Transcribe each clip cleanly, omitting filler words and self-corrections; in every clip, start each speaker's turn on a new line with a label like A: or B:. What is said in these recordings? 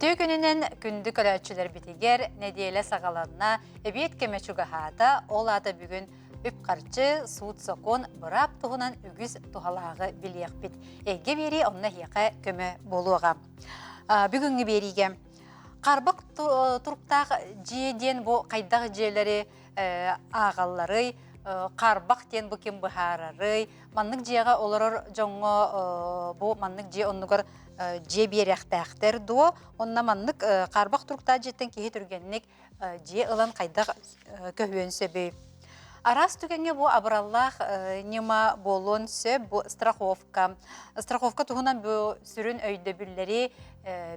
A: Ütü gününün gündü kölöçüler bitiger, nediyele sağalanına ebiyet keme çugahata, olada bugün üpkarçı, suut sokun, bırap tuğunan ügüz tuhalağı biliyek bit. Ege beri onna hiyaka köme boluğa. Bugünkü berige. Qarbaq turuptaq jiyedien bu qaydaq jiyeleri ağalları, qarbaq den bu kim buhararı, manнык jiyaga oloror jongo bu manнык jiye onnugar jiye berextaqter duo, onna manнык qarbaq turuptaq jetten kehi türgenlik jiye ılan qaydaq köhüön söbü. Aras tükenge bu abrallah nima bolon söp bu страховка. Страховка туһунан bu sürün öydöbülleri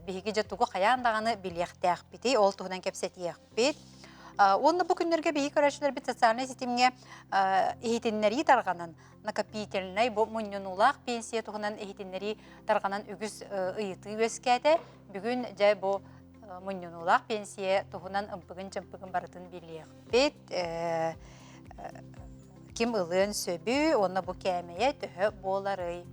A: bihigi jatugu qayandağını biliyaqtaq biti, ol tuһunан kepsetiyaq bit. Onda bu günlerge bihi körəşlər bit soциальный системге ehitinleri tarğanan накопительный bu munyunulaq pensiya tuһунан ehitinleri tarğanan ügüz ıyıtı öskədə bugün je bu munyunulaq pensiya tuһunан ımpıgın çımpıgın baratın biliyaq bit. Kim ılığın söbü, ona bu kəməyə tühü boları.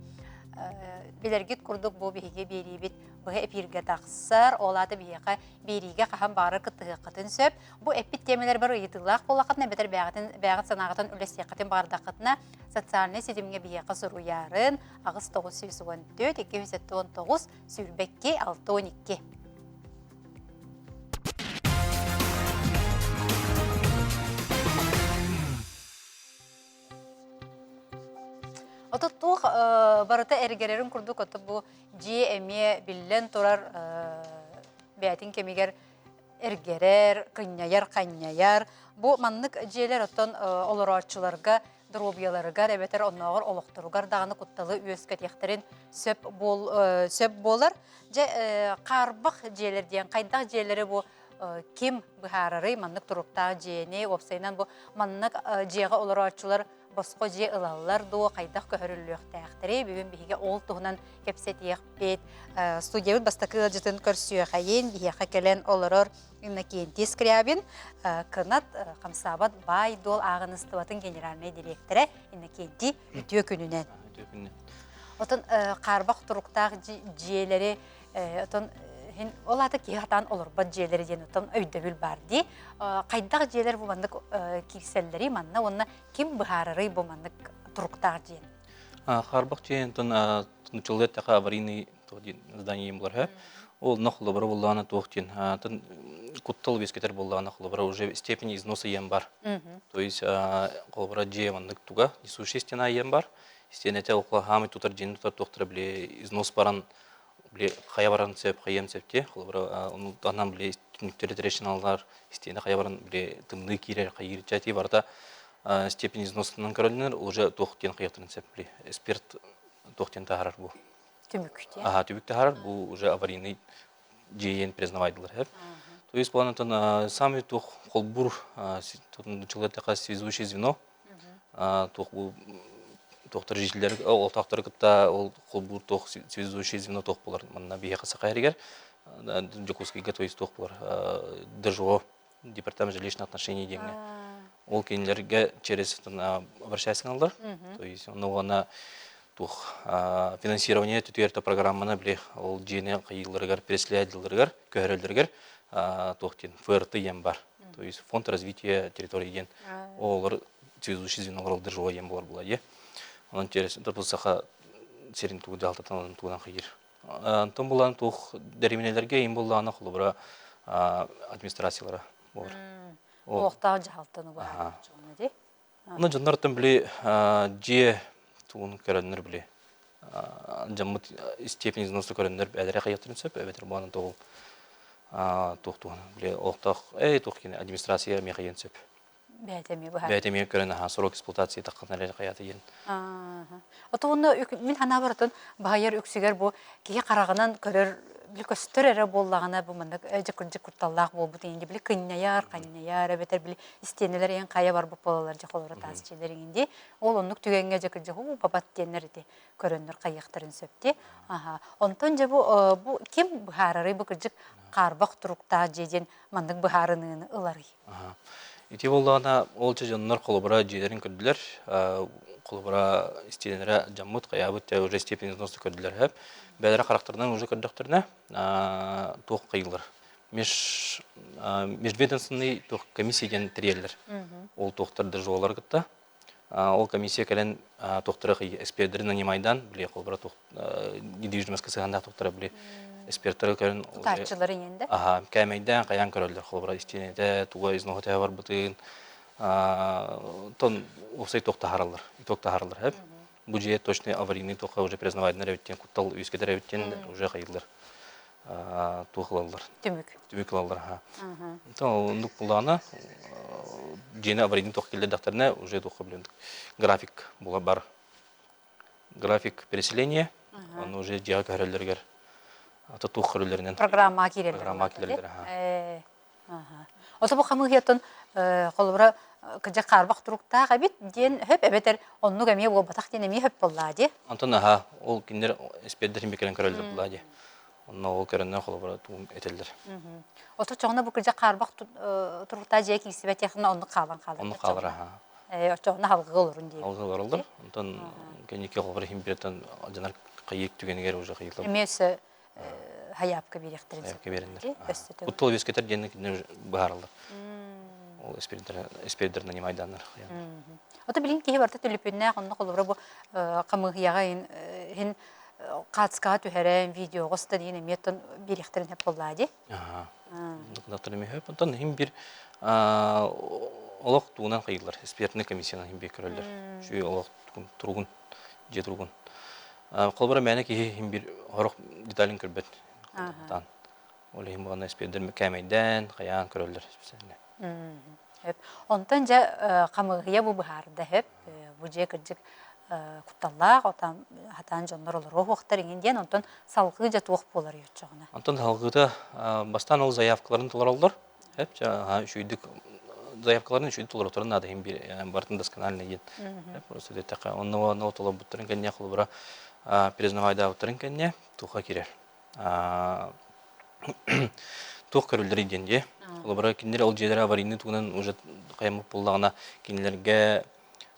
A: Bilərgit kurduk bu bihige beribit, bu epirge taqsar, oladı bihiqa berige qahan barı qıtığı qıtın söp. Bu epit temeler barı yıtılaq bolaqatına beter bəğit sanağıtan ülesi qıtın bardaqıtına социальный сетімге bihiqa suru yarın, ağız 914, 219, sürbekke 612. Otuttuq barıta ergelerin kurduk otu bu GME billen turar bəyətin kemiger ergerer, kanyayar. Bu manlık jeler oton oloroççularga, drobiyalarga, rebeter onnoğur oluqturugar dağını kuttalı üyesket yaxtarin söp bolar. Je qarbaq jeler diyen, qaydaq jeleri bu kim buhararı manlık turuptağı jeni, opsaynan bu manlık jega oloroççular Bosqo je ılallar doğu qaydaq köhörüllüqtəqtiri. Bugün bihiga ol tuğunan kepsetiyaq bit. Studiyavit bastakı jıtın körsüyor xayin. Bihiga kelen oloror Innokenty Skriabin. Kınat Qamsabat Bay Dol Ağınıstıvatın generalnay direktore Innokenty ütüyo gününen. Otun qarbaq turuqtaq jiyeleri otun Olada ki hatan olur bad jiyeleri diyen otan öydöbül bardi. Qaydaq jiyeler bu mandık kirselleri manna onna kim buhararı bu mandık turuqtaq jiyen?
B: Qarbaq jiyen ton nучалет таqa аварийный здание булар. Ол нахлы бар булланы тоқтен. Тон куттал бескетер булланы нахлы бар уже степени износа ем бар. То есть қолбара жие мандык туга несущая стена ем бар. Стенете около хамы тутар жен тутар тоқтыра биле износ баран биле қая баран сеп, қаем септе. Қолбара анан биле түнүктөрү трешиналар стена қая баран биле тымны кирер қайыр жати барда степень износынан көрөлүнөр уже тоқтен қаяқтырын сеп биле эксперт тоқтен тахарар бу.
A: Түбүктен.
B: Түбүк тахарар бу уже аварийный жиен признавайдылар. То есть планетан сами тох қолбур человек тақа связующее звено. Тох бу тоқтар жителер ол тақтар кытта ол қолбур тох связующее звено тох болар. Манна бие қаса қайригер. Жокускийге то есть тох болар. ДЖО департамент жилищных отношений деңне. Ол кейінлерге через обращайсың алдар. То есть она тух финансирование түтүерті программаны біле ол жене қиылырғар, преследовалырғар, көрелдіргер тоқтен ФРТ ем бар. То есть фонд развития территории ен. Олар связующий звенолар олдыр жоға ем болар болады. Онан через тұрпылсаға серін туғыды алтатан туғынан қиыр. Антон болан тух дәріменелерге ем боланы құлы бұра администрациялары болар.
A: Оқтағы жағалтыны бар.
B: Оны жонлардан біле же туғын көрінір біле. Жаммыт степень износы көрінір әдірі қайықтырын сөп, әбетір бұғанын тоғыл тоқтуғын біле. Оқтақ тоқкен администрация меқайын сөп. Бәйтеме көрін срок эксплуатация таққанар қаяты ен.
A: Отуғында мен хана баратын бағайыр үксігер бұл кейе қарағынан көрір білі көстір әрі боллағына бұл мындық әжі күрталлақ бол бұд енді білі қыннаяр, әбетер білі істенелер ең қая бар бұл болалар жақолары тасы челер еңде. Ол онлық түгенге жәкірді бабат денер де көрінір қайықтырын сөпте. Онтон жа бұл кем бұхарары бұл күрджік қарбақ тұрықта жеден мандық бұхарынығыны ылары?
B: Ити болдағына ол жонлар қолыбыра жедерін көрділер. қолбара истенері жаммыт, қаябыт, уже степень износы көрділер әп. Бәдірі қарақтарынан уже көрдіқтеріне тоқ қиылыр. Межведомственный тоқ комиссияден тірелер. Ол тоқтарды жоғалар күтті. Ол комиссия кәлін тоқтары экспертері нанимайдан, біле қолбара недвижимость сығанда тоқтары біле эксперттері кәлін...
A: Тартшылары енді?
B: Кәмейден қаян көрілдер қолбара истенеді, туға изнығы тәе бар бұтын. Тон осай тоқтағаралар, әп. Бұл жүйе точный аварийный тоққа уже признавайдынар әветтен, құттал үйескедер әветтен уже қайылдар. Туғылалар. Түмік алалар. Ондық бұлағына жені аварийный тоқ келдер дақтарына уже тоққа білендік. График бұла бар. График переселения, оны уже жиға көрілдергер. Туқ көрілдерінен.
A: Программа келелдер. Ота бұл қамы хеттін қолыбыра кыжа қарбақ тұруқтаға бет, ден хөп әбетер онны көмей ол батақ денеме хөп болады.
B: Антон, ол кендер эспеддерін бекерін көрілдер болады. Онна ол көріннен қолыбыра туым әтелдер.
A: Ота чоғына бұл кыжа қарбақ тұруқтаға жия кейсі бәтеқіна онны қалан қалыр.
B: Онны қалыр,
A: Чоғына халғы олырын дейін.
B: Халғы олырылыр. Антон, кенеке қолыбыра химбереттен жанар қайек түгенігер уже қайықлар.
A: Емесі хайапқа беректерін.
B: Хайапқа беріндер. Құттыл вескетер денің кендер бағарылыр. Ол эспердер нанимайданнар.
A: Ота билин кеһи барта төлөпүннә онны колбора бу камыгыяга ин катска төһәрән видео госта дигән метон бирехтерен хеп булды.
B: Доктор Михаил Пантон хим бир олоқ тугунан кыйлар. Экспертный комиссияны хим бекерлер. Шу олоқ тургун, же тургун. Колбора мәне кеһи хим бир хорох деталин көрбөт. Тан. Ол хим гана эспертер кәмәйдән каян көрөлләр.
A: Онтан жа камыгыя бу бахарда хеп бу же кыржык кутталлак отан хатан жоннор олор оқтар инден онтан салгы жа туох болар ючогуна.
B: Онтан салгыда бастан ол заявкаларын толаралдар. Хеп жа шүйдүк заявкаларын шүйдүк толаралдар нада хим бир бартын досконально ген. Хеп просто де така онно толап буттарын кенне кылбыра признавайда буттарын кенне туха кирер. Тух көрүлдөр иденде. Олар киндер ол жедер аварийный тугунан уже каймык буллагына кинлерге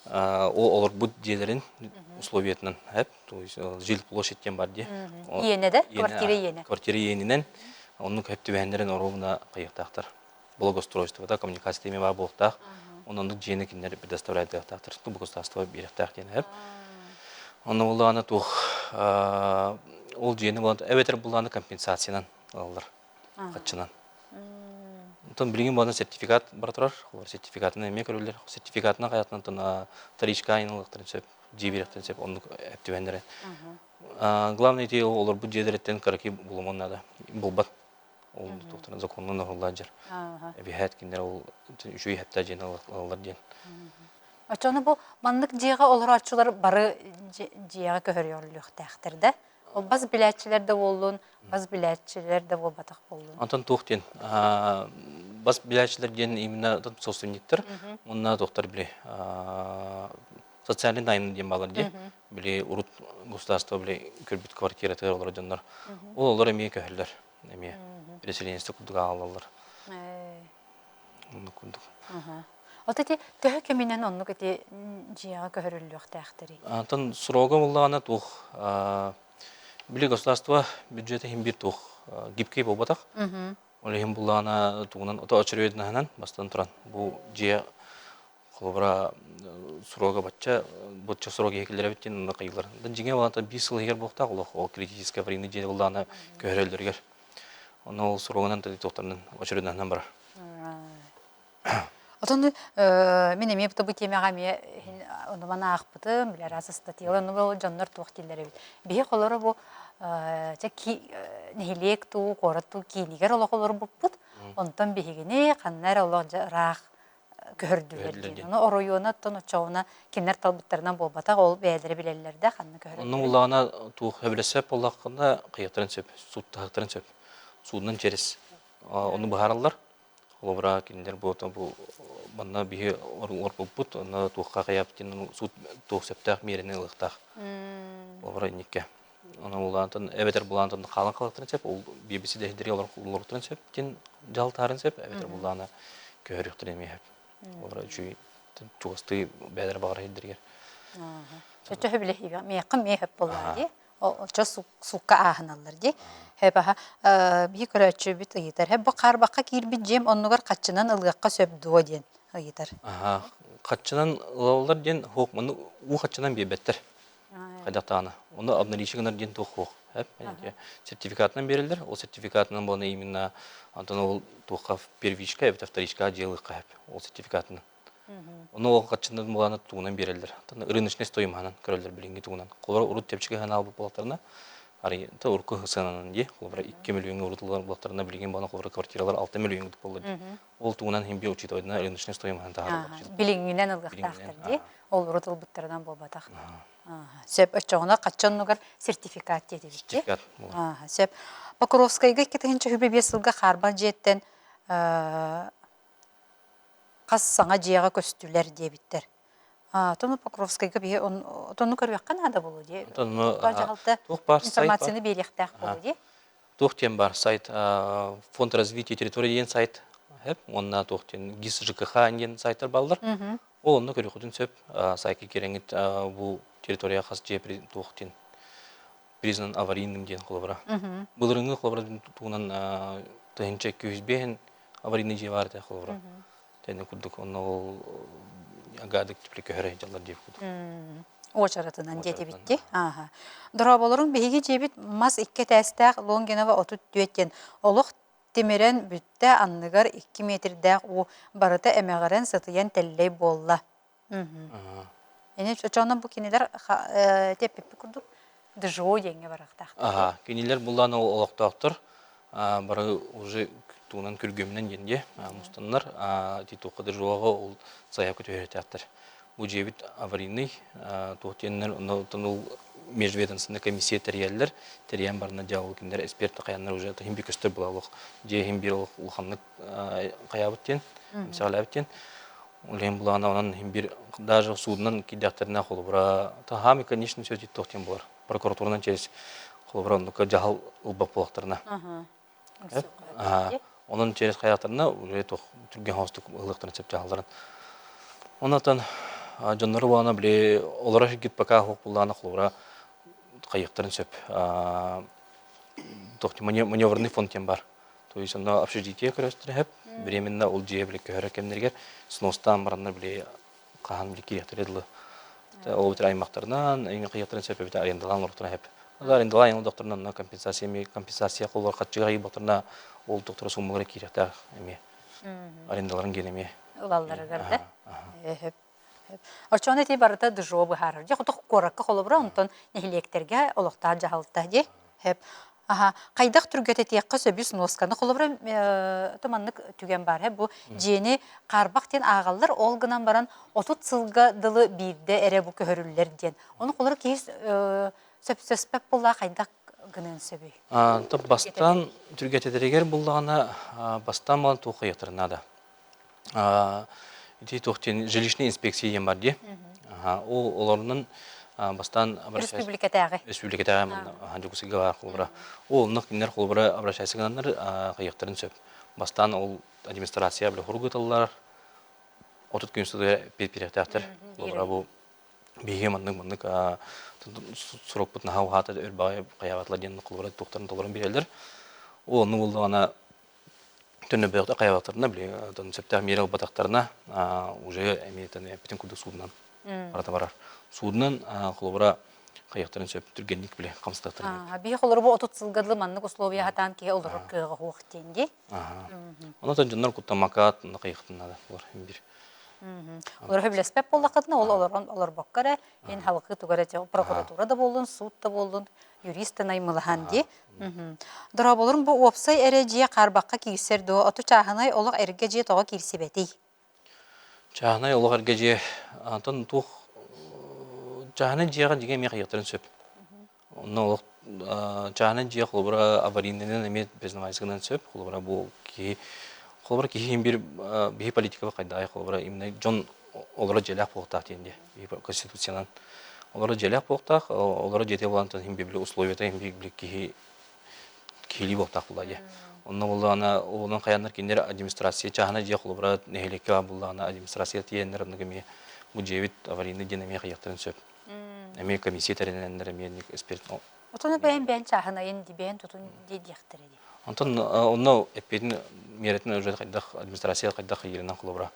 B: олар бут жедерин условиятынан, то есть жил площадьтен бар ди.
A: Иенеде, квартира иене.
B: Квартира иенинен онун көптүбендерин оруна кыйыктактар. Благоустройство да коммуникация бар болтак. Онун жени киндер предоставляет тактар. Ту благоустройство беректак ден хеп. Онун буллагына тух ол жени болот. Эбетер буллагына компенсациянан алалар. Качынан. Тон билген болған сертификат бар тұрар, олар сертификатына еме көрілдер. Сертификатына қаятынан тон таришка айналықтырын сөп, жеберектен сөп, оны әптівендері. Главный те олар бұл жедереттен қараки бұлымоннады, бұлбат. Ол тоқтырын законның нұрылар жер. Әбихәт кендер ол үші әпті жен алалар ден.
A: Очоны бұл мандық жеға олар ачулар бары жеға көріорлық тәқтірді. Ол баз билетчилер де болдун, баз билетчилер де бол батак болдун.
B: Антон Тухтин, баз билетчилер ден именно собственниктер, онна доктор биле социальный найм ден балар де, биле урут государство биле көрбүт квартира тер олар жандар. Ол олар эме көһөллөр, эме переселенчество кудуга алалар. Онну кудук.
A: Отети төһө кеминен онну кете жига көрүлүк тактыри.
B: Антон срога буллагана тух Били государство бюджеты хим бир тух гибкей болбатак. Оле хим буллана тугунан ото очерөйдүнөн бастан туран. Бу же колбара срога батча срога екилер биттен анда кыйлар. Жиңе балата 5 жыл эгер болта ол критическое время же буллана көрөлдөргөр. Оны ол сроганан токтордун очерөйдүнөн бар.
A: Отон мен эме бу темага ме оны мана акпытым, билер аз статьялар, ну жоннор туактилер бит. Бие колору бу чаки нехилек ту коратту кинигер олоқолор буппут. Онтон бигене каннар олоқжарақ көрдүлер. Оны оройона тоно чоуна кинер талбыттарынан болбата ол бәйләре билелләрдә ханны көрдүлер.
B: Оның улана ту хәбрәсәп боллакында кыяктырын сөп, суттактырын сөп. Судның через. Оны бахаралар. Олбра киндер бу банна бие орпуппут, оны туққа каяптын суд тоқсептак мерене лыктак. Олбра никке. Оны улантын эбетер булантын калын калыктырын сөп, ол BBC дәһидер олортырын сөп, тин жалтарын сөп, эбетер буланы көрүктүрүм еп. Олбра чүй тугасты бәдер багыр хиддергер.
A: Сөтө биле хиба меким мехеп болла ди. Олча сукка ахыналар ди. Хебаха би көрөчү бит ыйтар. Хеб бу карбакка кирбит жем оннугар каччынан ылгакка сөбдү ден ыйтар.
B: Каччынан ылалар ден хок муну у каччынан бебеттер. Кайдактаганы. Оны обналичигнер ден тух хок. Хеп, сертификатынан берилдер. Ол сертификатынан боны именно антон ол тухка первичка, это вторичка делыкка хеп. Ол сертификатынан. Оны ол каччынан буланы тугунан берилдер. Рыночный стоиманын көрөлдөр билинги тугунан. Колор урут тепчиге гана алып болоттарына. Ари та урку хысанан ди, колор 2 миллион урутулар болоттарына билинген бана колор квартиралар 6 миллион деп болду. Ол тугунан хембе учитойдна рыночный стоиманын тагы.
A: Билингинен ылгактактыр ди. Ол урутул буттардан болбатак. Сеп очоңна каччаннугар сертификат деди бит.
B: Сертификат.
A: Сеп Покровскайга кетегенче хүбе 5 жылга карбан жеттен кас саңа жияга көстүлөр дебиттер. Тону Покровскайга бие тону көрөккан ада болу ди.
B: Тону
A: информацияны белектак болу ди.
B: Тохтен бар сайт фонд развития территории деген сайт. Хеп, онна тохтен ГИС ЖКХ деген сайттар балдар. Оны көрөкөтүн сөп сайкы кереңит бу территория хас же тохтен признан аварийным деген колобра. Булырыңы колобра тугунан тенчек көзбен аварийный же бар да колобра. Тени курдук оны агадык типле көрө жалар деп куду.
A: Очаратынан деди битти. Дроболорун беги жебит мас 2 тәстәк Лонгенова отут дүеттен олук темерен бүтте анныгар 2 метрдә у барыта эмегәрен сатыян теллей болла. Эне чочонан бу кинелер теппи курдук дыжоо деңге барактак.
B: Кинелер булланы олоктоктор. Бары уже туунан күргөмүнөн денде мустаннар титукка дыжоого ол заявка көтөрөтөттөр. Бу жебит аварийный тохтеннер тонул межведомственный комиссия терьяллер терьян барна жабыл киндер эксперт каяннар уже химби көстөр булалык же химби улханлык каябыттен мисалаптен улем булана онан химби даже суднан кидактерна холбра тахами конечно все тохтен булар прокуратурадан через холброндука жахал улбак булактарына онан через каяктарына уже тох түрген хостук ылыктарын сеп жахалдарын онатан жоннору булана биле олара шигит пока хок булана холбра кайыктарын сөп тохти маневрный фонд тем бар. То есть она общежитие көрөстүрөп, временно ол же биле көрөкемнергер сностан барандар биле кахан биле киректердиле. Ол бир аймактарынан эң кайыктарын сөп бит арендалан ортура хеп. Арендалан докторунан компенсация колор катчыгай батырна ол доктор суммага киректер эме. Арендаларын генеме.
A: Улаллары гарды. Орчоны ти барыта дыжоо бахар. Же хоток коракка холобра онтон нехилектерге олоктар жахалта де. Хеп. Кайдак түргөтө тиякка сөбүс носканы холобра томаннык түген бар. Бу жени карбактен агаллар олгынан баран 30 сылга дылы бирде эре бу көрүллер ден. Оны колор кейс сөпсөспөп булла кайдак гынын сөбүй.
B: Топ бастан түргөтөдөрөгөр буллагана бастан мал тухаятырна да. Ити тохтен жилищный инспекция бар ди. Олорунун бастан республикатагы хандукусыга колбра. Ол ныкнер колбра обращайся гыннар кайыктарын сөп. Бастан ол администрация биле хургуталлар. Отут күнсүдө пепиректактер. Колбра бу бегеманнык сурок бутна хавата өрбай каябатлар ден колбра токтарын толорун берелдер. Ол нуулдана төнө бөктө каябатларына биле тон септер мерел батактарына уже эмиетен бүтүн куду судунан барата барар. Судунан колбра каяктарын сөп түргенник биле камсыздыктыр.
A: Би колор бу 30 жылгыдлы маннык условия хатан ки олор кыга хук тенди.
B: Онотон жоннор куттамакат каяктын ада булар бир.
A: Олар билеспеп боллакытына олар баккара эн халкы тугара прокуратурада болдун, судта болдун, юристы наймылахан ди. Дара болорун бу опсай эрежие карбакка кийсерди. Оту чахынай олак эрге же тога кирсебети.
B: Чахынай олак эрге же антон тух чахынай жега деген ме каяктарын сөп. Онно олак чахынай же колбра аварийнен эме признавайсыгынан сөп. Колбра бу ки колбра кийин бир би политикага кайда колбра именно жон олар желак болтак тенде. Конституциянан олар желак болтак, олар жете болантан хим биле условията хим биле кили болтак булады. Онно булана онун каяндар киндер администрация чахана же колбра нехелекке булана администрация тиеннер ныгыме бу жебит аварийный ден эме кыяктарын сөп. Эме комиссия теренендер эме эксперт.
A: Отону бәйін чағынайын дебен тұтын дедияқтыр еді.
B: Антон онно эппедин меретин уже кайдах администрация кайдах еринен кылыбыра.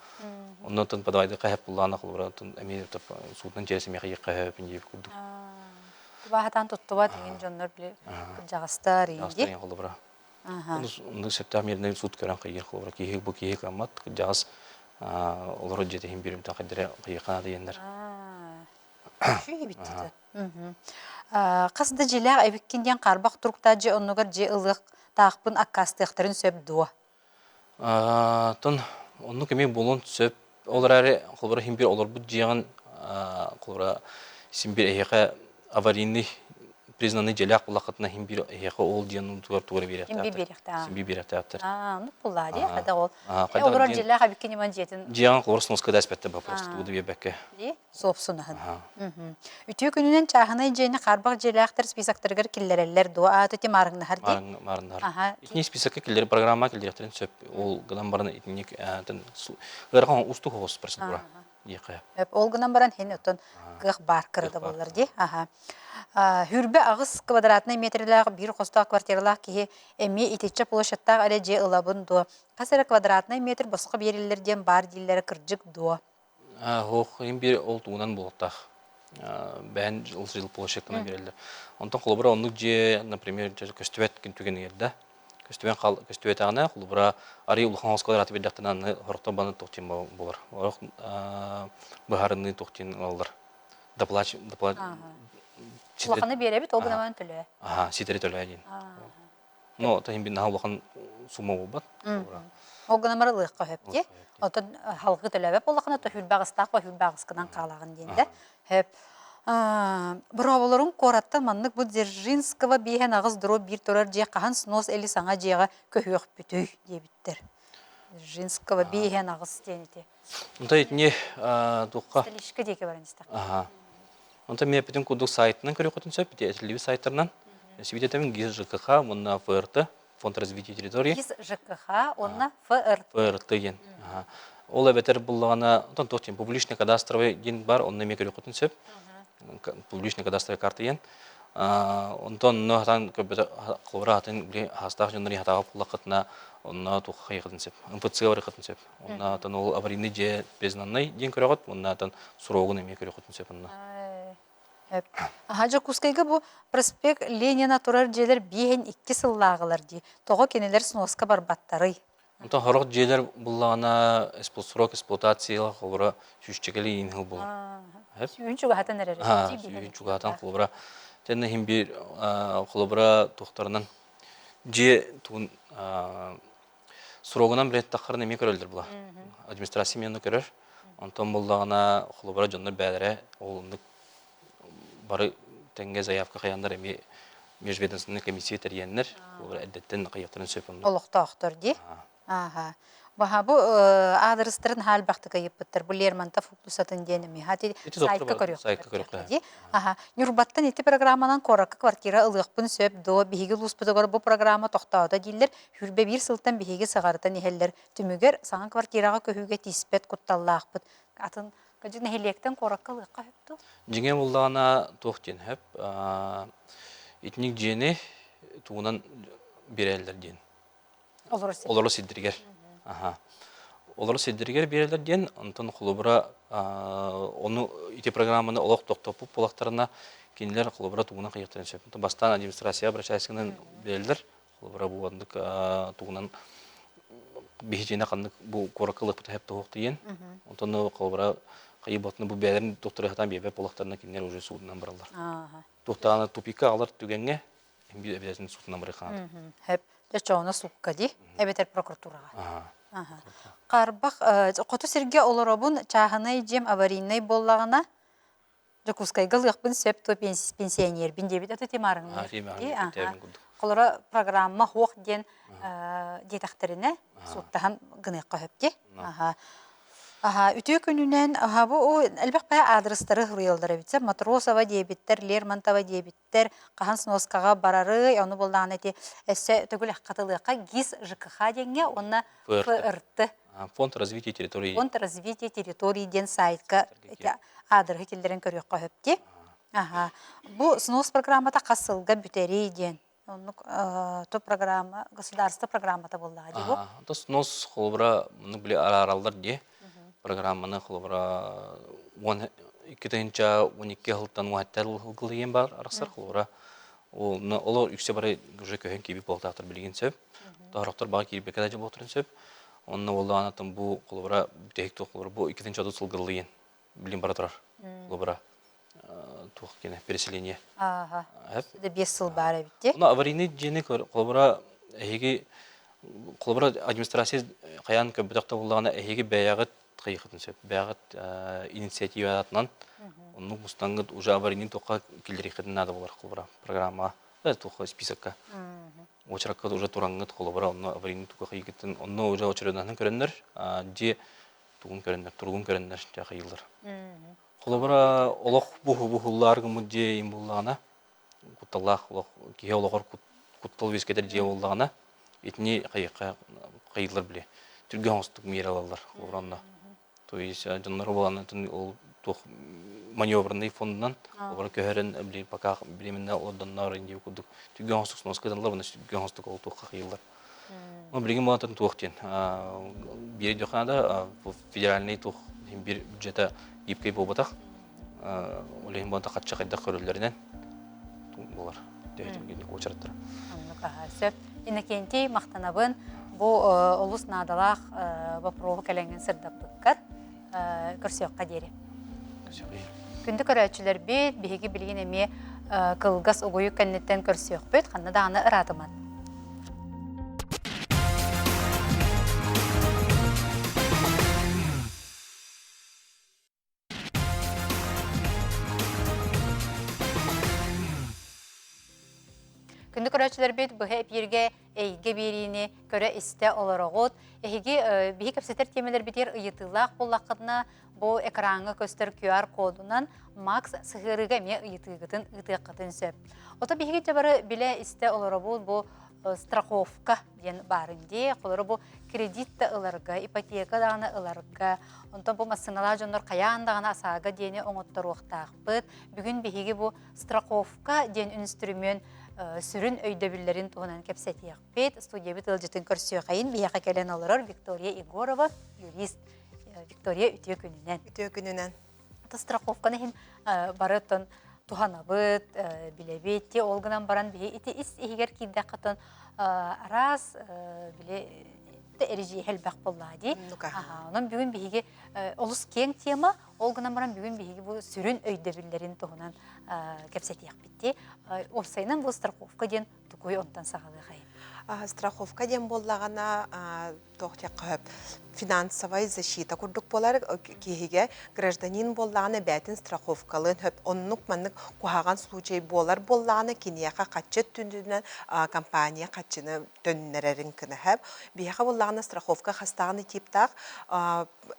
B: Онно тон подавайды кайып буллана кылыбыра. Тон эме топ судын чересиме кайып кайып индип кудук.
A: Бахатан туттуба деген жоннор биле жағастар инди.
B: Астарын кылыбыра. Онно септамирден суд көрөн кайып кылыбыра. Кийик бу кийик амат жагас олар жете хим биримтен кайдыра кыйыкана дегендер.
A: Шүй биттеді. Қасды желәғ әбіккенден қарбақ тұрықта же онығыр же ылық тақпын аққастықтарын сөп дуа.
B: Тон онны кеме болон сөп олар әрі қолбара химбир олар бұд жиған қолбара симбир әйеқі аварийный признанный желәқ бұлақытына химбир әйеқі ол жиғанын туғыр берек тәптір. Симбир берек тәптір.
A: Ну бұллади, қада ол. Олар желәғ әбіккенде ман жетін.
B: Жиған қолбара сноскада әспәтті ба просто туғыды бебәкке.
A: Сопсунahın. Ütü gününden çahınay jeyni qarbaq jelaqtır spisaktargar killерелер дуа атыты марыңнахар ди.
B: Марыңнахар. Итни списакка киллер программа киллертерин сөп ол гынан барына итник тен гырган усту хос процедура. Дикә.
A: Ол гынан баран хен отон гых бар кырды болар ди. Хүрбе агыс квадратный метрлар бир хоста квартиралар ки эми итече площадьтар әле же ылабын ду. Касыр квадратный метр босқа берилерден бар дилләре кыржык ду.
B: Хох имбир ол туунан болтах. Бән жыл площадьтан берилер. Онтон колбара онлук же, например, көстүбет күнтүген ердә. Көстүбет агына колбара ари улхан квадрат бердәктән хорыкта баны токтин булар. Орак баһарны токтин алдар. Доплач.
A: Улаханы беребит, ол гына төлө.
B: Ситери төлөйдин. Но та имбин улхан сума булбат.
A: Ол гына марылыкка хөпти. Отон халкы төлөбөп улаханы то хүрбагыстак ва хүрбагыскынан калаган денде. Хөп Браволорун кораттан маннык бу Дзержинского бейген агыз дро бир турар же кахан снос эли саңа жега көһөк бүтөй дебиттер. Дзержинского бейген агыз денете.
B: Онта итне тукка.
A: Стилишке деке барыныстак.
B: Онта мен битен кудук сайтынан көрө көтүн сөп, телевиз сайттарынан. Сибитетем ГИЖКХ, монна ФРТ, фонд развития территории.
A: ГИЖКХ, онна ФРТ.
B: ФРТ ген. Ол әбетер буллагана, онтан тоқтен публичный кадастровый ген бар, онна мен көрө көтүн сөп. Публичный кадастровый карта ген. Онтан нохтан көбөтө кылбыра атын бли хастак жөннөрү хатага буллакытына онна тук хайгытын сөп. МПЦ бар кытын сөп. Онна тан ол аварийный же признанный ген көрө кот, онна тан сурогун эме көрө көтүн сөп онна.
A: Хажа Кускайга бу проспект Ленина турар жерлер бейген 2 сыллагылар ди. Тога кенелер сноска бар баттары.
B: Онтан хорок жерлер буллагана срок эксплуатациялы кылбыра шүшчегели инхил бул.
A: Сүйүнчүгө хатын эрер.
B: Сүйүнчүгө хатын кылбыра. Тенне хим бир кылбыра тохтарынан же тун срогунан билет такырын эме көрөлдөр була. Администрация менен көрөр. Онтан буллагана кылбыра жоннор бәлере олундук бары тенге заявка каяндар эми межведомственный комиссия терьеннер олар әдеттен кыяктарын сөпөн.
A: Олукта актор ди. Баха бу адрестарын хал бакты кайыптыр. Бу Лермонтов фуктусатын денеми. Хати сайтка көрөк. Ди. Нюрбаттан эти программанан коракка квартира ылыкпын сөп до биги луспутогор бу программа токтоодо дилер. Хүрбе бир сылтан биги сыгарытан эхеллер түмүгер саңа квартирага көһүгө тиспет кутталлаакпыт. Атын Кajın helekten korakkalı kahıptı.
B: Jingen buldağına tohtien hep etnik jeni tuğunan bireyler diyen. Olurlu siddirger. Olurlu siddirger bireyler diyen. Ondan kulubura onu iti programını olaq toqtopu polaqtarına kendiler kulubura tuğunan kıyıqtарын söp. Bastan administrasiya обращайсынан bireyler kulubura bu andık tuğunan бихижене канды бу коракылык бут хеп тоқ диен. Онтон колбара кайбатны бу бәләрен докторлыктан бебеп булактарына кинер уже судынан баралар. Тоқтаны тупикка алар түгәнгә бир әбәсен судынан барыкан.
A: Хеп дәчәүне сукка ди, әбетер прокуратурага. Карбак Кото Сергей Олоробун чахынай жем аварийный боллагына Жакускай гылыкпын сөп то пенсионер бин дебит аты темарыңны. Колора программа хоқ ден детактерине суттахан гыныкка хөпти. Үтүү күнүнен бу элбек бай адрестары хурыйылдары битсе Матросова диебиттер, Лермонтова диебиттер, Кахан Сноскага барары, аны булдан эти эссе төгүл катылыкка ГИС ЖКХ денге, онна ФРТ.
B: Фонд развития территории.
A: Фонд развития территории ден сайтка эти адры хитилдерин көрөккө хөпти. Бу снос программата касылга бүтери ден. То программа, государство программата буллады бу.
B: То снос холбра, ну были аралдар де. Программаны холбра, он икетенча, он икехалтан уаттал хылгылыен бар, араксар холбра. Олар үксе бары уже көһен киби болтактыр билген сөп. Тарактар бага кирип бекадажы болтурун сөп. Онна болданы там бу холбра бүтек холбра бу икетенча да сылгылыен билген бара турар. Холбра тух кине переселение.
A: Да 5 жыл бары битти.
B: Ну аварийный жени холбра эги холбра администрация каян көбөтөктө булганы эги бәягыт кыйкытын сөп. Бәягыт инициативатынан onun mustangıt уже аварийный тока килдирихтен надо булар холбра программа. Да тока списокка. Очракка уже турангыт холбра онно аварийный тока кыйкытын онно уже очрөдөн көрөннөр, же тугун көрөннөр, тургун көрөннөр жакыйлар. Холбра олох бухуллар гымыде им булгана. Куталлах олох киологор куттал вискедер же булгана. Итни кыйылар биле. Түргөн хостук миралалар холбранна. То есть жаннар булганы ол тух маневрный фонддан олар көһөрөн биле пока билиминде оданнар инде кудук түгөн хостук носкаданлар бана түгөн хостук ол тух кыйылар. Но билген болатын туктен. Бир жоханда федеральный тух бир бюджета ипкей болбатак. Олен бонта катча кайда көрөллөрүнөн булар. Дегенде очраттыр.
A: Сөп инекенти мактанабын бу олус надалах вопросы келенген сырдапкат көрсөккө дери. Күндү көрөчүлөр бит биги билген эме кылгас огою кеннеттен көрсөкпөт, канда да аны ыратыман. Күндү көрөчүлөр бит бу хеп жерге эйге берини көрө исте олорогот эги биги кепсетер темелер битер ыйытылак буллакына бу экранга көстөр QR кодунан Макс сыгырыга ме ыйытыгытын ытыкытын сөп. Ото биги жабары биле исте олоробул бу страховка ден барынде, колору бу кредитта ыларга, ипотека дагана ыларга, онтон бу масыналар жоннор каяндагана асага дени оңотторуктакпыт. Бүгүн биги бу страховка ден инструмент сүрін өйдөбүллерин туһунан кепсетиякпет. Студия бит ылжытын көрсөкайын бияка келен олорор Виктория Егорова, юрист. Виктория үтө күнүнен. Ата страховканы хин барытын туханабыт, билебетти, олгынан баран бие ити ис игер кийде катын арас биле эрижи хелбак боллади. Онун бүгүн биге олус кең тема, олгынан баран бүгүн биге бу сүрүн өйдөбүллерин туһунан кепсетиякпетти. Орсайнан бу страховка ден тукуй онтан сагалы хайым.
C: Страховка ден боллагана тоқтяқып финансовая защита курдук болар киһиге гражданин боллагана бәтин страховкалын хөп оннук маннык кухаган случай болар боллагана кинияка качет түндүнөн компания качыны төннерерин кына хөп бияка боллагана страховка хастаганы типтак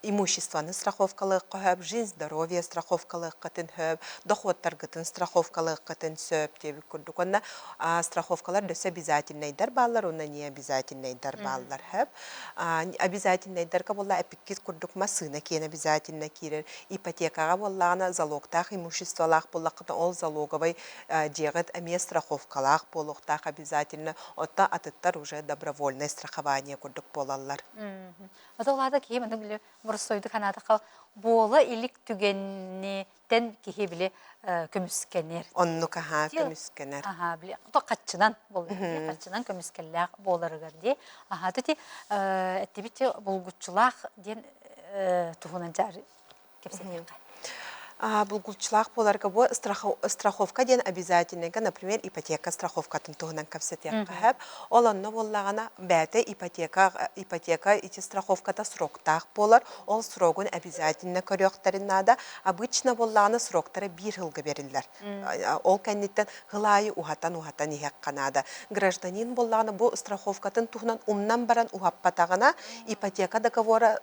C: имуществоны страховкалык хөп жизнь здоровье страховкалык кытын хөп доходтар гытын страховкалык кытын сөп деп курдук онна страховкалар дөсө обязательныйдар баллар онна не обязательныйдар баллар хөп обязательно дарка болла эпиккит курдук масына кен обязательно кирер ипотекага боллана залогтах имуществолах боллакта ол залоговый жегет эме страховкалах болохтах обязательно отта атыттар уже добровольное страхование курдук болалар.
A: Аталада кийим биле бурсойду канада бола илик түгенни тен кихи биле көмүскенер.
C: Оннука көмүскенер.
A: Биле то каччынан болду. Каччынан көмүскеллер боларыгар ди. Тити эттибите булгучулак ден туһунан жар кепсенер.
C: Булгулчылах боларга бу страховка ден обязательно, например, ипотека страховкатын туһунан капсетек кахап, ол онно боллагана бәте ипотека ити страховката сроктах болар, ол срогун обязательно көрөктөрүнада, обычно боллагана сроктары 1 жылга берилер. Ол кенниттен хылайы ухатан ихек канада. Гражданин боллагана бу страховкатын туһунан умнан баран ухаппатагана ипотека договора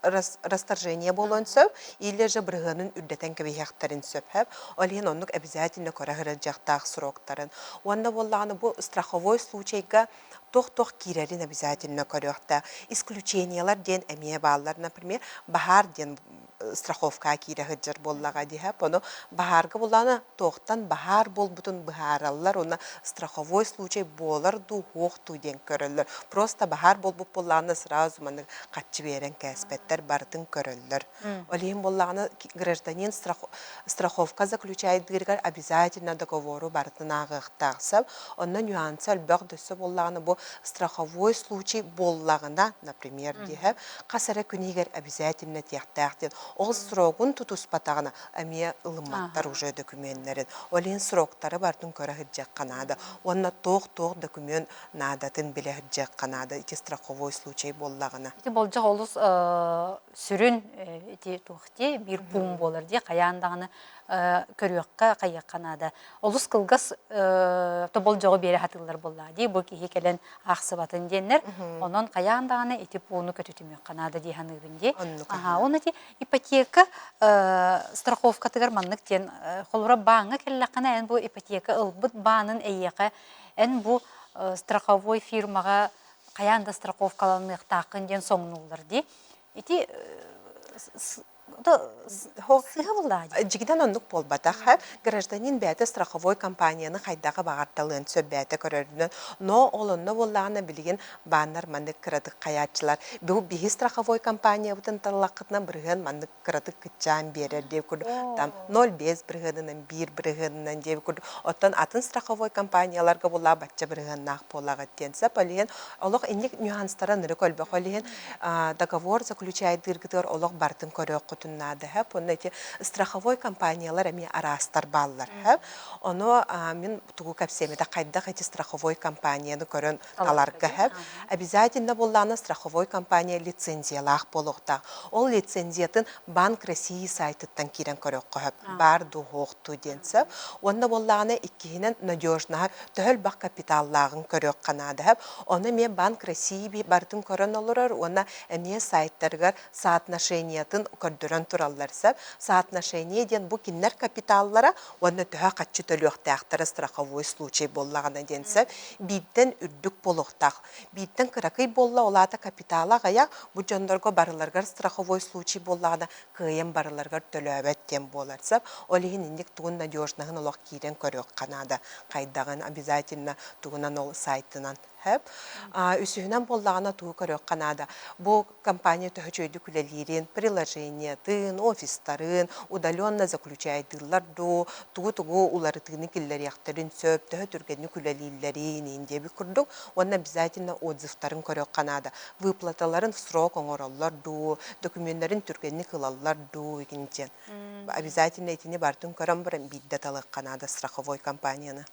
C: расторжение болонсо, или же брыгынын үрдетен кебехтерин сөпһәп, олин оннук обязательно көрәһәрәт жактак сроктарын. Онда боллаганы бу страховой случайга тох кирерин обязательно көрәхтә. Исключениялар ден әмие баллар, например, бахар ден страховка кирәһәҗер боллага диһәп, оны бахарга булланы тохтан бахар бол бутун бахараллар, оны страховой случай болар ду хохту ден көрәлләр. Просто бахар бол бу булланы сразу маны катчы берен кәсбеттер бартын көрәлләр. Олин болланы гражданин страховка заключает диргар обязательно договору бартын агыктаксап, оннан нюансы албагдысы болланы бу страховой случай боллагына, например, диһәп, касара күнигер обязательно тяхтактен. Ол срогун тутуспатагына әмие ылыматтар уже документлерин. Олин сроктары бартын көрәһәҗәк канада. Онна тох документ надатын биләһәҗәк канада. Ити страховой случай боллагына.
A: Ити болжақ олыс сүрін ити тухти bir пум болар ди каяндагыны көрөккө кайякканада. Олус кылгас то болжогу бере хатылар болла ди. Бу кихекелен аксыбатын деннер. Онон каяндагыны ити пууну көтүтүмөк канада ди ханыбынди. Оны ди ипотека страховка тыгар маннык тен холора баңы келлакана эн бу ипотека ылбыт баанын эйеке эн бу страховой фирмага каянда страховкаланык такын ден соңнулар ди. Ити
C: Жигиден оннук болбатах, гражданин бәті страховой компанияны хайдағы бағатталын сөп бәті көрерінен, но олынны болағына білген банар мандық кірадық қаятчылар. Бұл бігі страховой компания бұтын талақытынан бірген мандық кірадық күтчан берер деп күрді. 0,5 біргенінен 1 біргенінен деп күрді. Оттан атын страховой компанияларға бола батча бірген нақ болаға тенсіп, олеген олық инек нюанстарын үрі көлбі олеген договор заключает дыргытыр олық бартын көрек құтыннады. Оны эти страховой компаниялар әме арастар баллар. Оны мен тугу кәпсемеде қайдақ эти страховой компанияны көрін таларға. Обязательно болланы страховой компания лицензиялақ болуқтақ. Ол лицензиятын Банк России сайтыттан керен көрек қойып. Бар дұғуқту денсіп. Онда болланы иккейінен надежнаға төхіл бақ капиталлағын көрек қанады. Оны мен Банк России бардың көрін олырыр. Оны әме сайттарғар соотношениятын көрдірін туралар. Соотношение ден бу киннер капиталлара онна төһө каччы төлөктәктәре страховой случай боллагына денсеп биттен үрдүк болохтак биттен кыракый болла олата капитала гая бу жондорго барыларга страховой случай боллагына кыйын барыларга төлөбөт ден боларсап олигин индик тугун надежнагын олок кирен көрөк канада кайдагын обязательно тугунан ол сайтынан үсүнөн боллагына тугу көрөк канада бу компания төһөчөйдү күлелерин приложение тын офистарын удаленно заключайдылар до тугу уларытыны киллер яктарын сөп төһө түргенни күлелилерин инде би курдук онна обязательно отзывтарын көрөк канада выплаталарын в срок оңороллар до документтарын түргенни кылаллар до игинчен обязательно этини бартын көрөм бар бидде талык канада страховой компанияны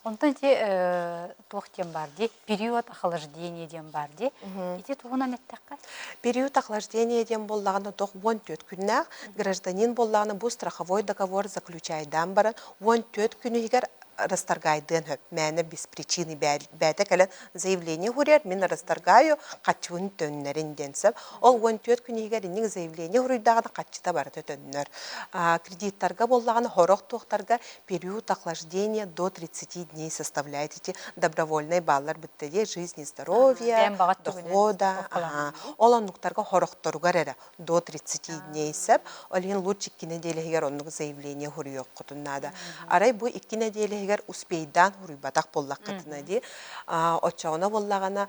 A: Онтан те тоқтен барди, период охлаждения ден барди. Ити туғынан әттәққа?
C: Период охлаждения ден боллағаны тоқ 14 күннәқ, гражданин боллағаны бұл страховой договор заключайдан барын 14 күні егер расторгайдын хөп. Мәні без причины бәді кәлін заявление хүрер, мен расторгаю қатчуын төннерін денсіп. Ол 14 күні егер енің заявление хүрдағаны қатчыта барды төннер. Кредиттарға боллағаны хорақ тоқтарға период охлаждения до 30 дней составляет эти добровольные баллар біттеде жизни, здоровья, дохода. Ол оннуқтарға хорақтарғар әрі до 30 дней сәп. Олен лучше 2 неделегер оннуқ заявление хүрек құтыннады. Арай бұл 2 неделегер успейдан хүрбатақ боллақ қытына де. Отчауына боллағана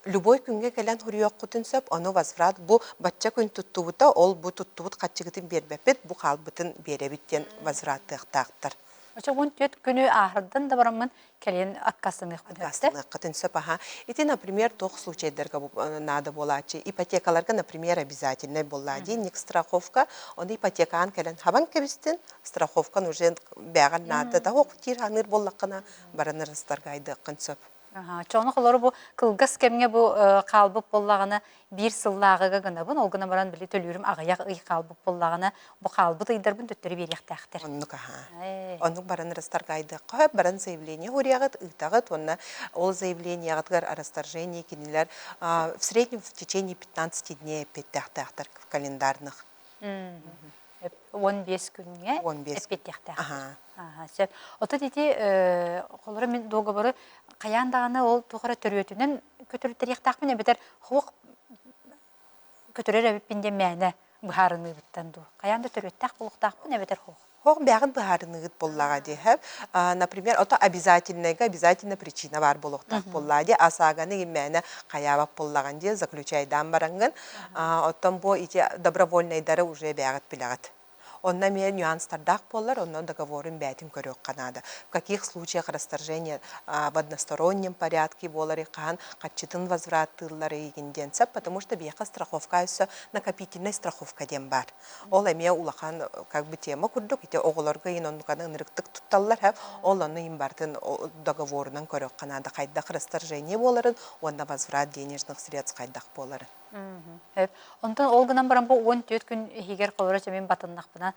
C: любой күнге келен хүрек құтын сөп, оны возврат бұл батча күн тұттуыта, ол бұл тұттуыт қатчығытын бербепет, бұл қалбытын беребіттен возвраттықтақтыр.
A: Оча 14 күнү ахырдан да барамын келен аккасыны күнөптө.
C: Гастаны кытын сөпаха. Ити, например, тох случайдерга надо болачы. Ипотекаларга, например, обязательно боллади, ник страховка. Он ипотекаан келен хабан кебистин, страховкан уже бяган надо. Да хок тир ханыр боллаккана бараныр ыстаргайды кын сөп.
A: Чоны холору бу кылгас кемге бу калбып боллагына бир сыллагыга гына бун ол гына баран били төлүрүм агаяк ый калбып боллагына бу калбы тыйдарбын төттөрү берияктактыр.
C: Оннук аха. Оннук бараныр ыстаргайды. Кап баран заявление урягыт, ыйтагыт, онна ол заявление агатгар о расторжении кинилер в среднем в течение 15 дней петтяхтактар календарных.
A: 15 күнгө
C: 15
A: эппеттяктактыр.
C: Ага.
A: Сөп. Ота дити холору мен договору каяндаганы ол тухара төрөтүнөн көтөрүттерияктакмын эбетер хук көтөрөр эбиппинде мәне бухарыны биттен ду. Каянда төрөттак булуктакмын эбетер хук.
C: Хох бягын бахарыныгыт боллага дехеп. Например, ото обязательно причина бар болуктак боллади. Асаганы иммәне каябап боллаган ди заключайдан барангын. Оттон бу ити добровольныйдары уже бягыт билегат. Онна мен нюанстардак боллар, онна договорын бәтин көрөк канада. В каких случаях расторжения в одностороннем порядке болары кан катчытын возвраттылары игинденсе, потому что бияка страховка өсө накопительная страховка дем бар. Ол эме улахан как бы тема курдук, ите оголорга иноннуканы ынырыктык тутталлар хэп, ол оны имбартын договорынан көрөк канада кайдак расторжение боларын, онна возврат денежных средств кайдак боларын.
A: Онтон ол гынан баран бу 14 күн хигер колора чемин батыннакпына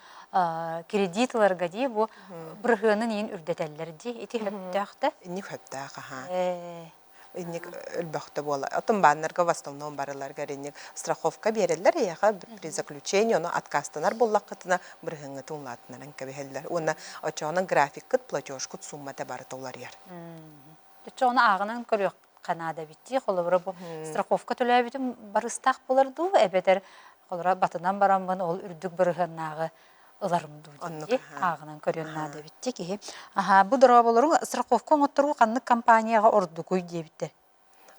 A: кредитларга ди бу бырыгынын ин үрдетеллер ди ити хөптөктө.
C: Инник хөптөк аха. Инник өлбөктө бола. Отон баннарга в основном барыларга инник страховка берелер яха при заключении оны откастанар боллакытына бырыгыңы тунлатынан кебелер. Оны очонун графиккыт платежкут суммата бар толар яр.
A: Чоны агынан көрөк Канада битти, холора бу страховка төлөбүтүм барыстак болорду, эбетер холора батынан барамын ол үрдүк бырыгыннагы ыларымду ди, агынан көрөннада битти ки. Бу дора болору страховка оңоттору канны компанияга ордугуй дебиттер.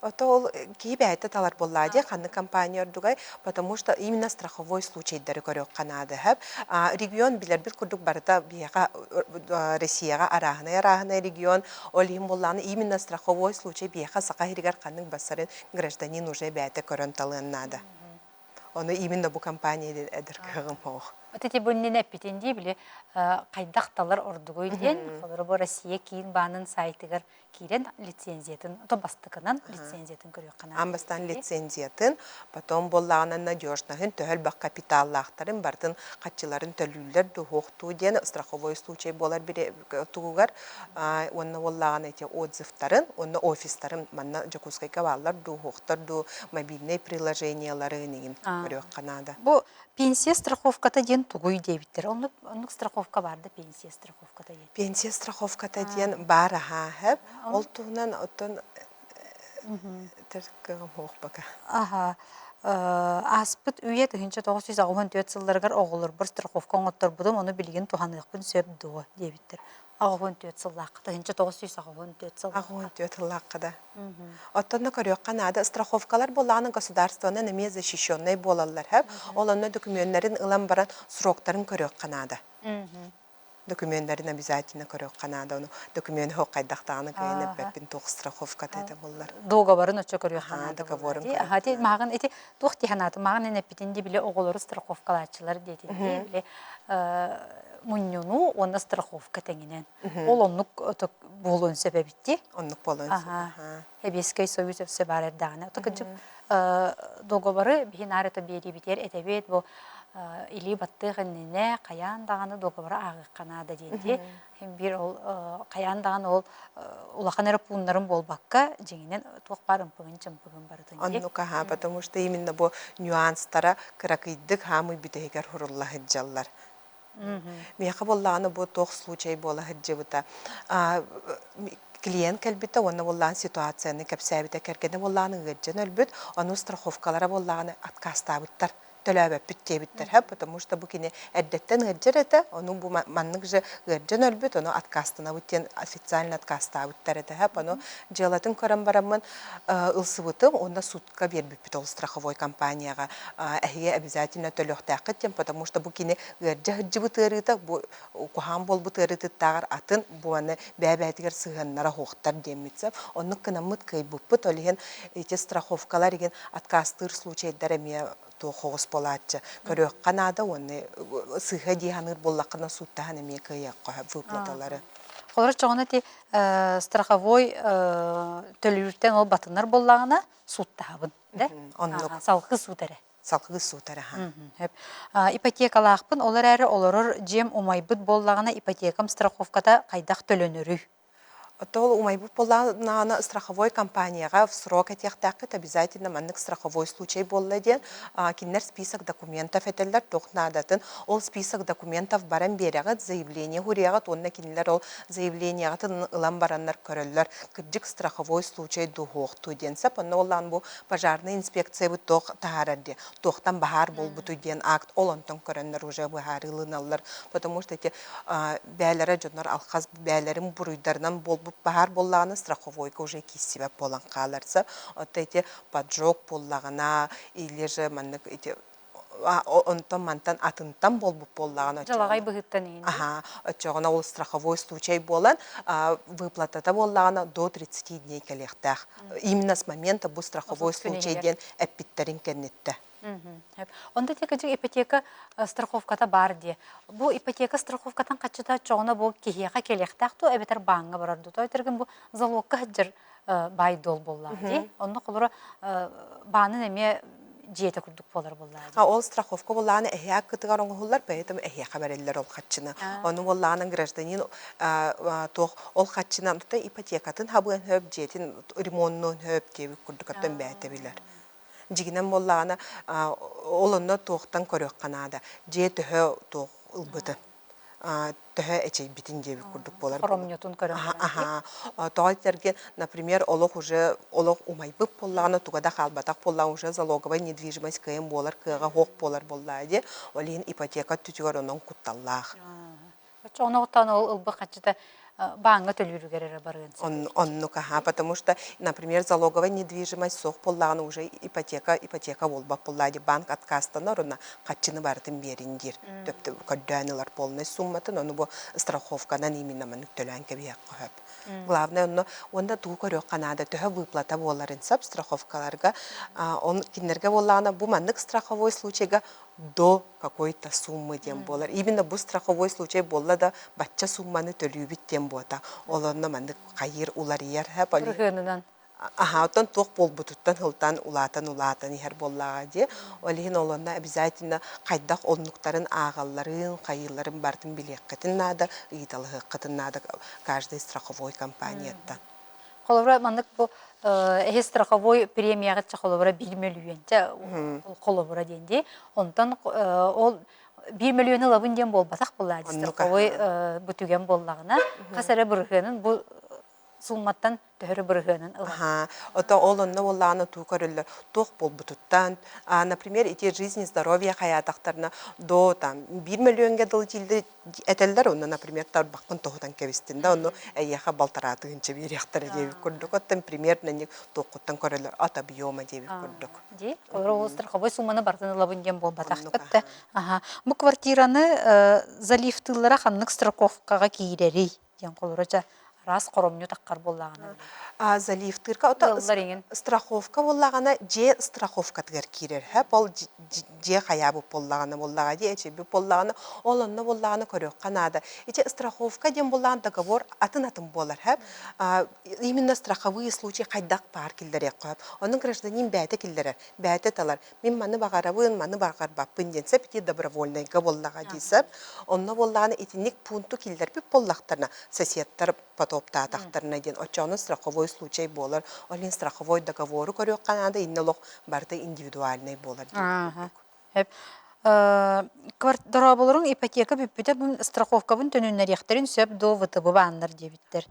C: Это ол кибәйте талар боллади ханны компания ордугай, потому что именно страховой случайдары көрөк Канада хэп. Регион билер бир курдук барда бияга Россияга арахына регион олим болланы именно страховой случай бияга сака хиригар ханның басарын гражданин уже бәйте көрөн талыннада. Оны именно бу компания эдер кыгым ох.
A: Отети буннен эппитинди биле кайдакталар ордугуй ден, холора бу Россия кийин банын сайтыгар кирен лицензиятын, то бастыкынан лицензиятын көрөк Канада.
C: Амбастан лицензиятын, потом боллағынан надежнахын төхіл бақ капиталлақтарын бартын қатчыларын төлүлер дұхоқту ден страховой случай болар бір туғығар. Онна боллаған эти отзывтарын, онна офистарын манна жакускайка баллар дұхоқтар ду мобильный приложениялары негін көрөк Канада.
A: Бу пенсия страховката ден тугуй дебиттер. Оннук страховка барды пенсия страховката ден.
C: Пенсия страховката ден бар аха хэп. Ол туғынан оттон тәркіғым хоқ бака.
A: Аспыт үйе 1994 сылларғар оғылыр бір страховка оңыттыр бұдым, оны білген туғанықпын сөп дуы дебиттер. 94 сыллаққы, 1994 сыллаққы.
C: 94 сыллаққыда. Оттонны көрөк Канада страховкалар болағының государствоны неме защищенный болалар хэп. Оланны документlerin ылан баран сроктарын көрөк Канада. Документтарын обязательно көрөк Канада. Оны документ хоқайдақтағаны көйініп бәппін тоқ страховка тәді болалар.
A: Договорын өтші көрөк Канада.
C: Договорын
A: көрөк. Мағын әте тоқ тиханаты, мағын әнәппетінде біле оғылары страховкалатшылар дедінде біле мұньюну оны страховка тәңінен. Ол онлық болуын сөбәбітті.
C: Онлық болуын сөбәбітті.
A: Эбескай союз өпсі бар әрдағына. Тұқыджық договоры бейін арыты бері бітер әтәбет бұл или баттығынне қаяндағаны договоры ағы Канада дейінде. Bir kayandan ol улахан эрпуннарын болбакка жеңинен тоқпарын пыгын бардын.
C: Аннука ха, потому что именно бу нюанстара кыракыйдык хамы битегер хурулла хыджаллар. Мияка болланы бу тоқ случай бола хыджыбыта. Клиент келбите оны боллан ситуацияны кепсәбите кергене болланы гыджын өлбүт, оны страховкалара болланы откастабыттар. төлөбөп бүттебиттер хэп, потому что бу кини эрдеттен ыржыр эте, ону бу маннык же ыржын өлбүт, ону откастына бүттен официально откаста бүттер эте хэп, ону желатын көрөн барамын ылсыбытым, онда судка бербүппүт ол страховой компанияга әхиге обязательно төлөхтәккет тем, потому что бу кини ыржы хыджыбыт ырыта, бу кухан болбут ырытыттагар атын бу аны бәбәтигер сыгыннара хохтар демитсеп, онны кынамыт кыйбыппыт, олиген эти страховкалар еген откастыр случайдар эме то хогос болатчы. Көрөк канада оны сыга диханыр боллакына суттахан эме кыяк выплаталары.
A: Олар чоғына те страховой төлүртен ол батынар боллағына суттағын, да? Салқы сутары.
C: Салқы сутары,
A: Ипотекалақпын, олар әрі оларыр жем умайбыт боллағына ипотекам страховкада қайдақ төлөнөрі.
C: Тол умайбыт боллағына страховой компанияға в срок этехтақыт обязательно маннык страховой случай болла ден. Кинер список документов этелер тоқнадатын. Ол список документов баран берегат заявление хурегат, онна кинелер ол заявлениягатын ылан бараннар көрөллөр. Кырдык страховой случай духоқту денсеп, онна олан бу пожарный инспекция бу тоқ тахарарди. Тоқтан бахар бол буту ден акт, ол онтон көрөннөр уже бахар ылыналар. Потому что эти бәлері жонар алхаз бәлерин буруйдарынан бол бахар боллағына страховойка уже киссебеп болан қаларса, отта эти поджог боллағына, или же маннык эти онтон мантан атынтан болбуп боллағына.
A: Жалағай бұғыттан ең.
C: Отчоғына ол страховой случай болан, выплатата боллағына до 30 дней келектақ. Именно с момента бұл страховой случайден әппиттерін кәнетті.
A: Онда текежі ипотека страховката бар де. Бұл ипотека страховкатан қачыда чоғына бұл кехияға келектақту, әбетер баңға барарды. Тойтерген бұл залогқа жыр байдол болла де. Онда қолыры бағының әме жиеті күрдік болар болла де.
C: Ол страховка боллағаны әхияқ күтігар оңғылар, бәйетім әхияқ қабарелер ол қачыны. Оны боллағының гражданин ол қачынан ипотекатын хабығын хөп, жиетін ремонтын хөп дебі күрдікаттан бәйті білер. Жигинен боллағына олынна тоқтан көрек қанада. Же түхі тоқ ұлбыды. Түхі әчей бітін жебі күрдік болар.
A: Хоромнютун көрек қанада.
C: Тоғайтерген, например, олық умайбып боллағына туғада қалбатақ боллағын уже залоговай недвижимость кайын болар, кыға хоқ болар боллады. Олейін ипотека түтігер оның құтталлақ.
A: Чоғына құттан ол ұлбы қачыда баңға төлүрүгерері барыгын.
C: Оннука, потому что, например, залоговая недвижимость сох поллағына уже ипотека болбақ поллады. Банк откастанар, она қатчыны бартын беріндер. Төпті көддәнілер полный сумматын, оны бұл страховканан именно мәнік төлән кәбияқ қөп. Главное, онда туғы көрек қанада төхі выплата боларын сап страховкаларға. Кинерге боллағына бұл мәнік страховой случайға до какой-то суммы дем болар. Именно бұл страховой случай болла да батча сумманы төлүбіт дем бота. Оларына мәнді қайыр улар ер хэп.
A: Үргөнінен.
C: Отан тоқ бол бұтыттан хылтан улатан ер боллаға де. Олеген оларына обязательно қайдақ олнуқтарын ағаларын, қайырларын бартын білеққетін нады, ұйталығы қытын нады каждый страховой компанияттан.
A: Қолыбыра мандық бұл әхе страховой премияға қолыбыра 1 миллионте қолыбыра денде. Онтан ол 1 миллионы лабын ден бол батақ болады страховой бүтіген боллағына. Қасары бұрғының бұл сумматтан төхірі бұрғының ұлан.
C: Ота олынна олағына туқарылы тоқ бол бұтыттан. Например, эти жизни, здоровье хаятақтарына до 1 миллионға дыл жылды әтелдер, оны, например, тарбаққын тоғыдан кәбістінде, оны әйеға балтараты ғынчы беректері дебі көрдік. Оттан примерно тоқыттан көрілер ата биома дебі көрдік.
A: Де, ол страховой сумманы бартын лабын ден бол батақ бітті. Бұл квартираны залифтылыра қаннық страховкаға кейдері ден қолырыча. Раз қоромню таққар боллағына.
C: Залифтырка, страховка боллағына же страховка тігер керер. Ол же қаябы боллағына боллаға де, әчебі боллағына, олынны боллағына көрек қанады. Страховка ден боллаған договор атын болар. Именно страховые случаи қайдақ бар келдер қойып. Оның гражданин бәті келдерер, бәті талар. Мен маны бағарабын, маны бағар баппын денсеп, ете добровольныйға боллаға дейсіп, онны боллағына етінік пункту келдер біп боллақтарына, соседтар потопта тақтарына ден. Очауны страховой случай болар. Олин страховой договору көрек қанады, иннелоқ барды индивидуальный болар.
A: Дұрабылырың ипотека бүппіде бұл страховка бұн төнінер ектерін сөп до ВТБ бағанлар дебіттер.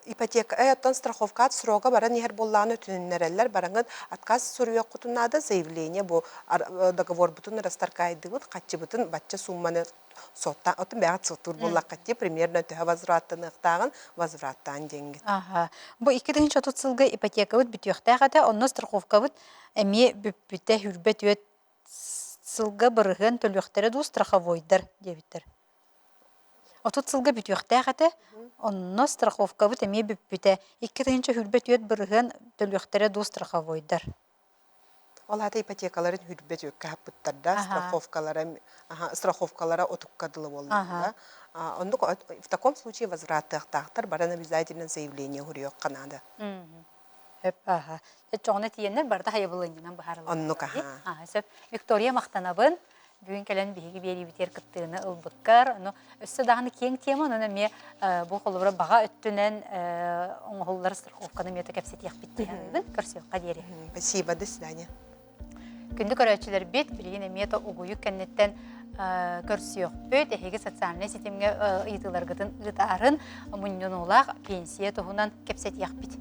C: ипотека оттон страховка срока баран ихер болланы түннереллер бараңын отказ сүрүе кутунада заявление бу договор бутун растаркайдыгыт каччы бутун батча сумманы сотта отун бягат сотур боллаккатти примерно төһө возвраттыныктагын возвраттан деньги.
A: Ага. Бу 2000 сылга ипотека бит бүтүөхтәгәтә, онно страховка бит эми бүтә хүрбәт үт сылга бырыгын төлөктәре ду страховойдар дебиттер. Отут сылга бүтүөхтәгәтә, онно страховка бит эми бүтә 2000 хүрбәт үт бырыгын төлөктәре ду страховойдар.
C: Олата ипотекаларын хүрбет өккә хаппыттарда страховкалара отуккадылы болду. Ондук в таком случае возвраттыктактар баран обязательно заявление хүрүөк канада.
A: Хөп, ага. Чоңна тиеннер барда хайбылынгынан бахарылар.
C: Оннук,
A: Сөп, Виктория мактанабын, бүгүн келен биһиги бери битер кыттыгыны ылбыккар, но өссө даганы кең тема, но ме бу холбура бага өттүнен оңголлар страховканы мета кепсетиях биттиһин, көрсөкка дири.
C: Спасибо, до свидания.
A: Күндү көрөчүлөр бит билген мета угуйу кеннеттен көрсөк бөт эһиге социальный системге ыйтыларгытын ытарын муннунулак пенсия тухунан кепсетиях бит.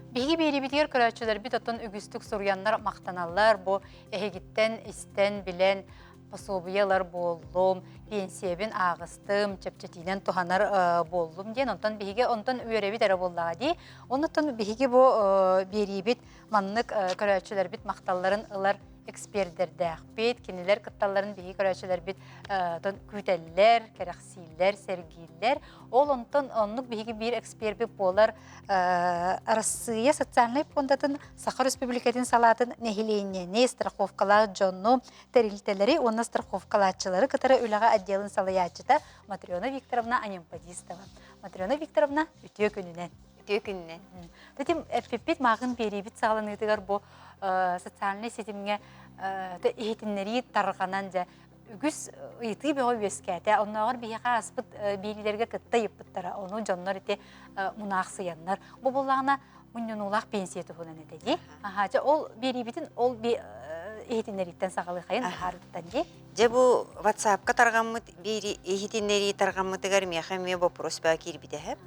A: Биги бери битер көрөчүлөр бит отон үгүстүк суряннар мактаналлар бу эхигиттен истен билен пособиялар боллум, пенсиябин агыстым, чепчетинен туханар боллум ден онтон биге онтон үйрөбит эре боллага ди. Онтон биге бу берибит маннык көрөчүлөр бит макталларын ылар эксперттердәк бит, кинилер кытталларын биги көрөчүлөр бит күтеллер, керексиллер, сергиллер. Ол онтон оннук биги бир эксперт бит болар Россия социальный фондатын Сахар Республикатын салатын нехилейне, не страховкалар жонну терилтелери, онна страховкаларчылары кытары үлага отделын салаячыта Матрена Викторовна Анемпадистова. Матрена Викторовна үтө күнүнен. Тетим эппит магын берибит сагаланыдыгар бу социальный сетимге ихтиннери тарганан да үгүс ыйты бего үескәтә, оннагыр бияга аспыт бийлерге кытта йыппыттара, onu жоннор ите мунаксыяннар. Бу буллагына муннунулак пенсия тухунан этеди. Аха, ол берибитин ол ихтиннериттен сагалый хайын харыттан ди.
D: Же бу WhatsApp-ка тарганмыт бери ихтиннери тарганмытыгар мехаме вопрос ба кирбите.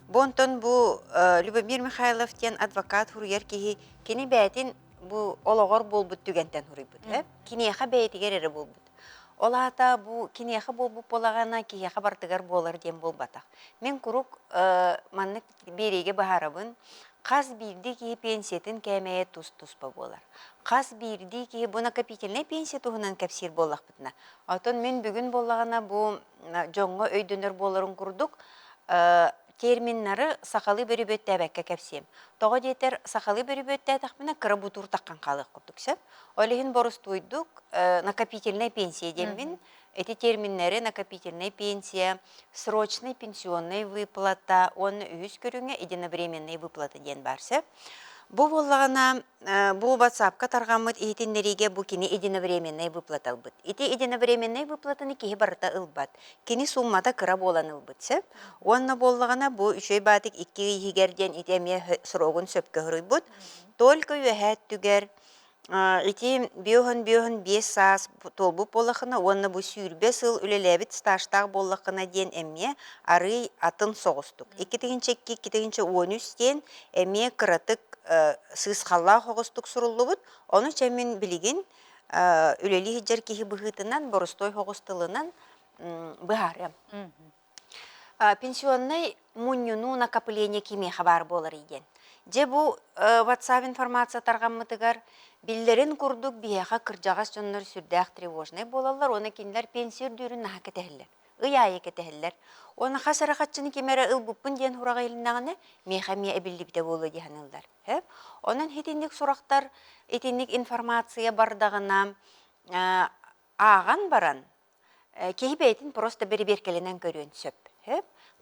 D: Бонтон бу Любомир Михайлов тен адвокат хурьер кихи кини бәтин бу ологор болбут түгентен хурыйбыт. Кинеха бәйтигер эре болбут. Олата бу кинеха болбут болагана кихеха бартыгар болар дем болбатак. Мен курук маннык береге бахарабын. Каз бирди ки пенсиятын кәмәе тус-туспа болар. Каз бирди ки бу накопительный пенсия туһунан кәпсир боллак битна. Атын мен бүгүн боллагана бу жоңго өйдөнөр боларын курдук. Терминнары сақалы бөрүбөттә бәккә кәпсем. Тоғы детер сақалы бөрүбөттә тақмына кыра бутур таққан қалық құрдық сәп. Олеген борыс туйдук накопительная пенсия дембин. Эти терминнары накопительная пенсия, срочный пенсионный выплата, он үз көріңе единовременный выплата ден бар сәп. Бу боллагана бу WhatsApp-ка таргамыт ихтиннериге бу кини единовременный выплата албыт. Ити единовременный выплатаны кихи барыта ылбат. Кини суммата кыра болан ылбыт сеп. Онна боллагана бу үшөй батык 2 игерден итеме срогун сөпкө хырыйбыт. Только үһәт түгер ити биоһын 5 саас толбу боллахына онна бу сүйрбе сыл үлелебит стажтаг боллахына ден эмме ары атын согустук. 2-2 13 ден эмме кыратык сысқалла хоғыстық сұрылыбыт, оны чәмен білеген үлелі хиджар кихи бұғытынан, борыстой хоғыстылынан бұғары. Пенсионный муннюну накопление кеме хабар болар еген. Же бұл WhatsApp информация тарғаммытыгар білдерін күрдік бияға кыржағас жонлар сүрдәқ тревожный болалар, оны кенлер пенсия дүйрін наға кетәлілер. Ыяйы кетәлілер. Оны қасара қатшыны кемері ылбыппын ден хураға елінағыны мейхаме әбілі біте болу дегенілдер. Onun hitindік сұрақтар, hitindік информация бардағына аған баран, кейі бәйтін просто бері беркелінен көрген сөп.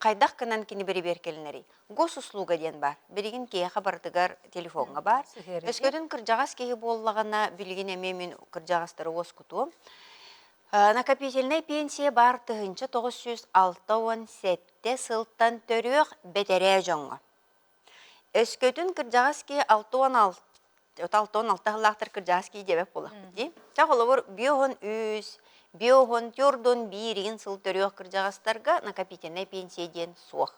D: Қайдақ кынан кені бері беркелінері. Госуслуга ден бар. Береген кейі бардығар телефонға бар. Өскөдің кіржағас кейі болағына білген әме мен кіржағастары ос күтуым. Накопительный пенсия бар тыгынчы 967 сылттан төрөк бетере жоңға. Өскөтін кіржағыз ке 616 ғылақтыр кіржағыз ке дебек болақ бітті. Тағылы биоғын үз, биоғын түрдін бейірін сыл төрөк кіржағыздарға накопительный пенсия ден соқ.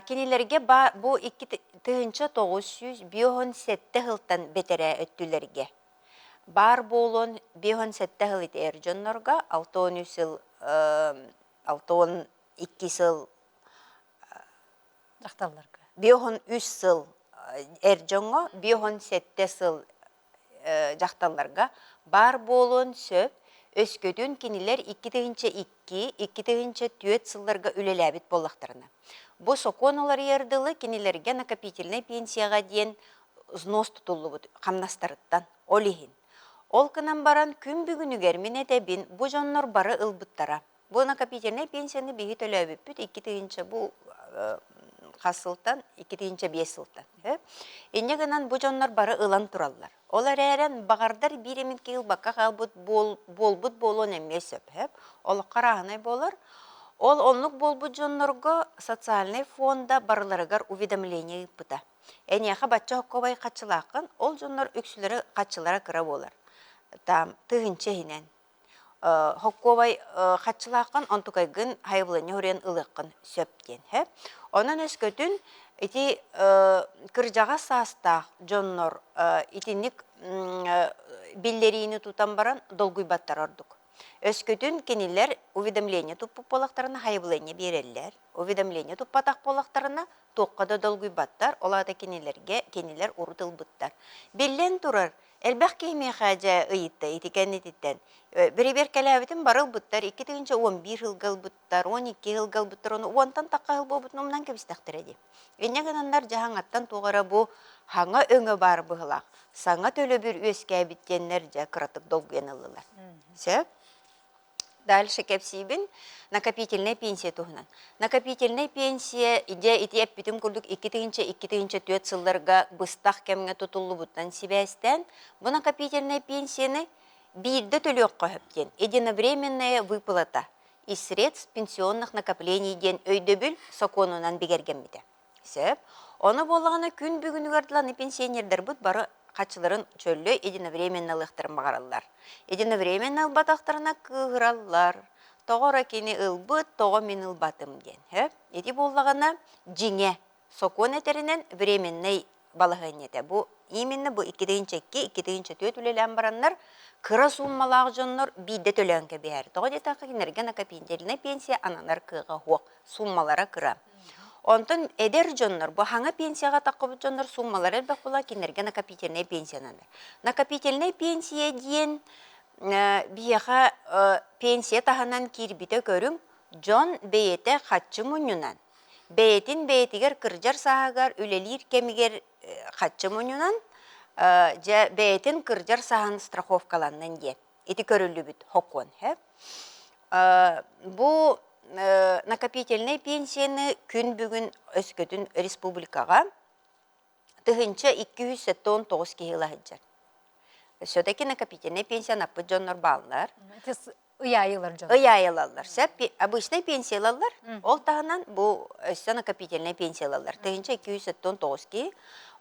D: Кенелерге бұл 2-900 биоғын 7 ғылттан бетере өттілерге. Бар болон 5-7 ғыл етер жонларға 6-12 сыл
A: Жақталларға.
D: 5-3 сыл әр жоңға, 5-7 сыл жақталларға бар болон сөп, өскөтін кенелер 2-2, 2-4 сылларға үлеләбіт болақтарына. Бұл соконулар ерділі кенелерге накопительный пенсияға дейін ұзнос тұтылы бұд, қамнастарыттан, олихин. Ол кынан баран күн бүгінігер мен әтәбін бұ жонлар бары ылбыттара. Бұл накопительный пенсияны бігі төләбіп бүт 2-5 бұл қасылтан, 2-5 сылтан. Энне гынан бұ жонлар бары ылан тұралар. Олар әрін бағардар биремін кейл баққа қалбыт болбыт болуын әмес өп. Ол қарағынай болар. Ол онлық болбыт жонларға социальный фонда барыларығар уведомление бұта. Әнеға батча хоққабай қатшылақын, ол жонлар өксілері қатшылара кіра болар. Там тыгынча хинен. Хокковай қатшылақын, онтукайгын хайвылыны өрен ылықын сөптен. Онан өскөтін, ити кіржаға састақ жоннор, итинік биллерийіні тутан баран долгуйбаттар ордук. Өскөтін кенелер уведомление туппу полақтарына хайвылыны берелер. Уведомление туппатақ полақтарына тоққада долгуйбаттар, олада кенелер урутылбыттар. Биллен турар, әлбәқ кейме қажа ұйытта, етікәнететтен. Біребер кәләбетін барыл бұттар, 2-11 ғылғыл бұттар, 12 ғылғыл бұттар, оны 10-тан таққа ғыл бұттар, онынан кәбістақтыр әде. Өне ғанандар жағаңаттан тоғара бұл хаңа өңі бар бұғылақ. Саңа төлі бір өз кәбіттенлер жа қыратық долгуен ылылар. Сөп? Дальше кәпсейбін накопительный пенсия туғынан. Накопительный пенсия ити әппетім күрдік 2-4 сылларға бұстақ кәміңе тұтылы бұттан себәстен, бұл накопительный пенсияны бейді төлі өққа өптен. Единовременная выплата из средств пенсионных накоплений ден өйдөбіл соконунан бігерген біді. Сөп, оны болағына күн бүгіні ғардыланы пенсионердер бұд бары қатшыларын чөлі единовременно лықтырын бағаралар. Единовременно ұлбатақтарына кығыралар. Тоғыра кені ұлбыт, тоғы мен ұлбатым ден. Еті болағына жеңе сокон әтерінен временный балығын ете. Бұл именно бұл 2-2-4 үлелен баранлар кыра суммалағы жонлар бейді төләнге бәрі. Тоғы детақы кенерген накопительный пенсия ананар кыға хоқ, суммалара кыра. Онтон эдер жоннор, бұл хаңа пенсияға таққыбыт жоннор суммалар әлбәк бола кенерге накопительный пенсиянандар. Накопительный пенсия дейін бияға пенсия тағанан кирбіті көрім жон бейеті қатшы мұнынан. Бейетігер кыржар сағағар үлелер кемігер қатшы мұнынан бейетін кыржар саған страховкаланнан де. Еті көрілі бүт хоқуан. Бұл накопительный пенсияны күн бүгін өскөтін республикаға тығынча 279 кейіла хыджар. Сөдеки накопительный пенсия напы жонлар балылар.
A: Ыяйылар жон.
D: Ыяйылалар. Обычный пенсиялалар, ол тағынан бұл өсі накопительный пенсиялалар. Тығынча 279 кей,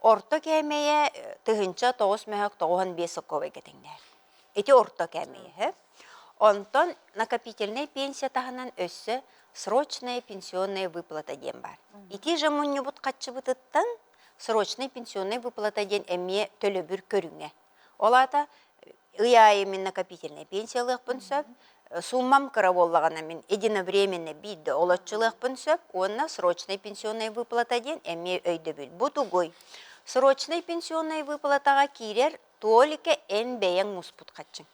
D: орто кәмейе тығынча 995 соковай кетіңдер. Эти орто кәмейе. Онтон накопительный пенсия тағынан өссі срочная пенсионная выплата ден бар. Ити жамунны бұт қатшы бұтыттан срочная пенсионная выплата ден әме төлі бір көріңе. Олата ұяйы мен накопительный пенсиялық бұн сөп, суммам кыра боллағана мен единовременно бейді олатчылық бұн сөп, онна срочная пенсионная выплата ден әме өйді біл. Бұту гой. Срочная пенсионная выплатаға кейрер толіке ән бәйен мұспұт қатшың.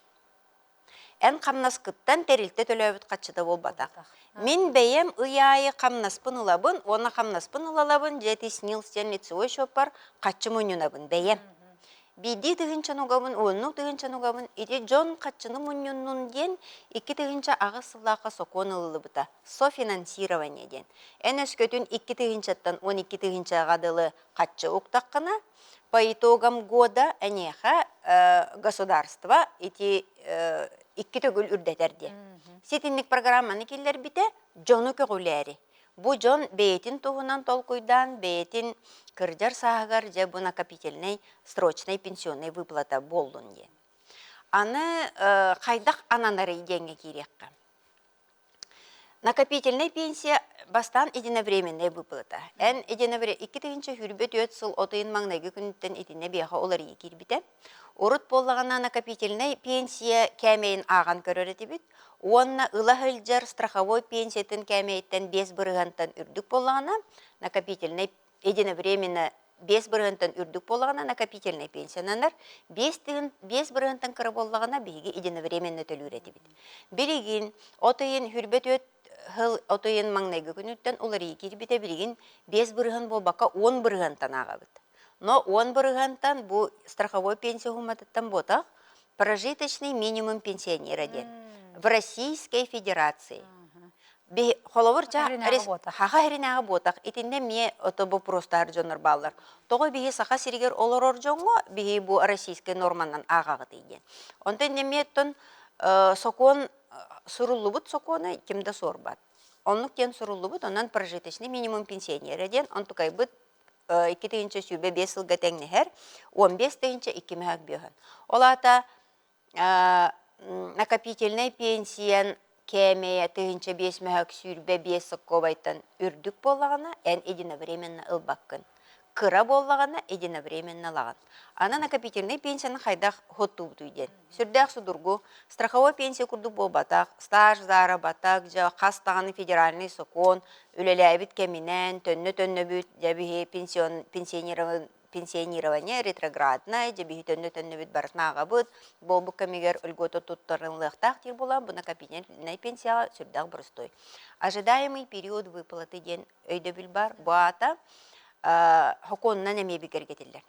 D: Ән қамнаскыттан тәрілті төлөбіт қатшыда бол батақ. Мен бәйем ұяйы қамнаспын ұлабын, оны қамнаспын ұлалабын, жәті снил стен лицевой шопар қатшы мұнынабын бәйем. биди тыгынчан угабын, уонну тыгынчан угабын, ити Джон Катчыны муньюннун ден, икки тыгынча ағы сыллақа сокон ылылыбыта, софинансирование ден. Эн өскөтүн икки тыгынчаттан 12 тыгынча гадылы Катчы уктаққына, по итогам года әнеха государство ити икки төгүл үрдәтерди. Сетинник программаны келлер бите, Джону көгүләри. Бу Джон бейтин туғынан толкуйдан, бейтин кырджар сағығар же бу накопительный, срочный пенсионный выплата болдун де. Аны қайдақ ананары иденге керекқа. Накопительный пенсия бастан единовременный выплата. Эн единовременный 2-тігінші хүрбет өт сыл отыын маңнайғы күніттен етіне бияға олар екербіті. Урут боллағана накопительный пенсия кәмейін аған көріреті біт. Онна ыла хылжар страховой пенсиятын кәмейттен 5 бұрығантан үрдік боллағана, накопительный единовременно 5 бұрығантан үрдік боллағана накопительный пенсиянанар 5 бұрығантан кірі боллағана бейге единовременно төліреті біт. Бірігін отыын хүрбет өт хыл отойын маңнайғы күніттен олар екербіте бірігін 5 бұрыған болбаққа 10 бұрығантан ағабыд. Но 10 бұрығантан бұл страховой пенсия хуматыттан ботақ прожиточный минимум пенсионера ден. В Российской Федерации. Холовыр хаға хәрінағы ботақ. Итінде ме отобу просто аржонар балар. Тоғы бігі сақа сиригер олар оржонға бігі бұл российской норманан ағағы дейген. Онтан неметтен сокон суруллу бут соконы кимде сорбат. Оннук ден суруллу бут, оннан прожиточный минимум пенсионера ден, он тукай бут 2-тігінші сүйбе 5 сылға тәңнігер, 15-тігінші 2 мәғік бүйген. Олата накопительный пенсиян кәмея 2-тігінші 5 мәғік сүйбе 5 сыққа байтын үрдік болағына, ән единовременно ылбаққын. Кыра боллағана единовременно лаған. Ана накопительный пенсияны қайдақ хотту бұтуйден. Сүрдәқ судургу, страховой пенсия күрдік бол батақ, стаж зара батақ, жа қастағаны федеральный сокон, үлеләбіт кәмінен, төнні бүт, жабихи пенсионирование ретроградна, жабихи төнні бүт барыснаға бұд, бол бұл кәмегер үлгөті тұттарынлықтақ тер болан, бұл накопительный пенсияға сүрдәқ бұрыстой. Ожидаемый период выплаты ден өйді біл бар, бұата, хоконнан әме бігергетілер.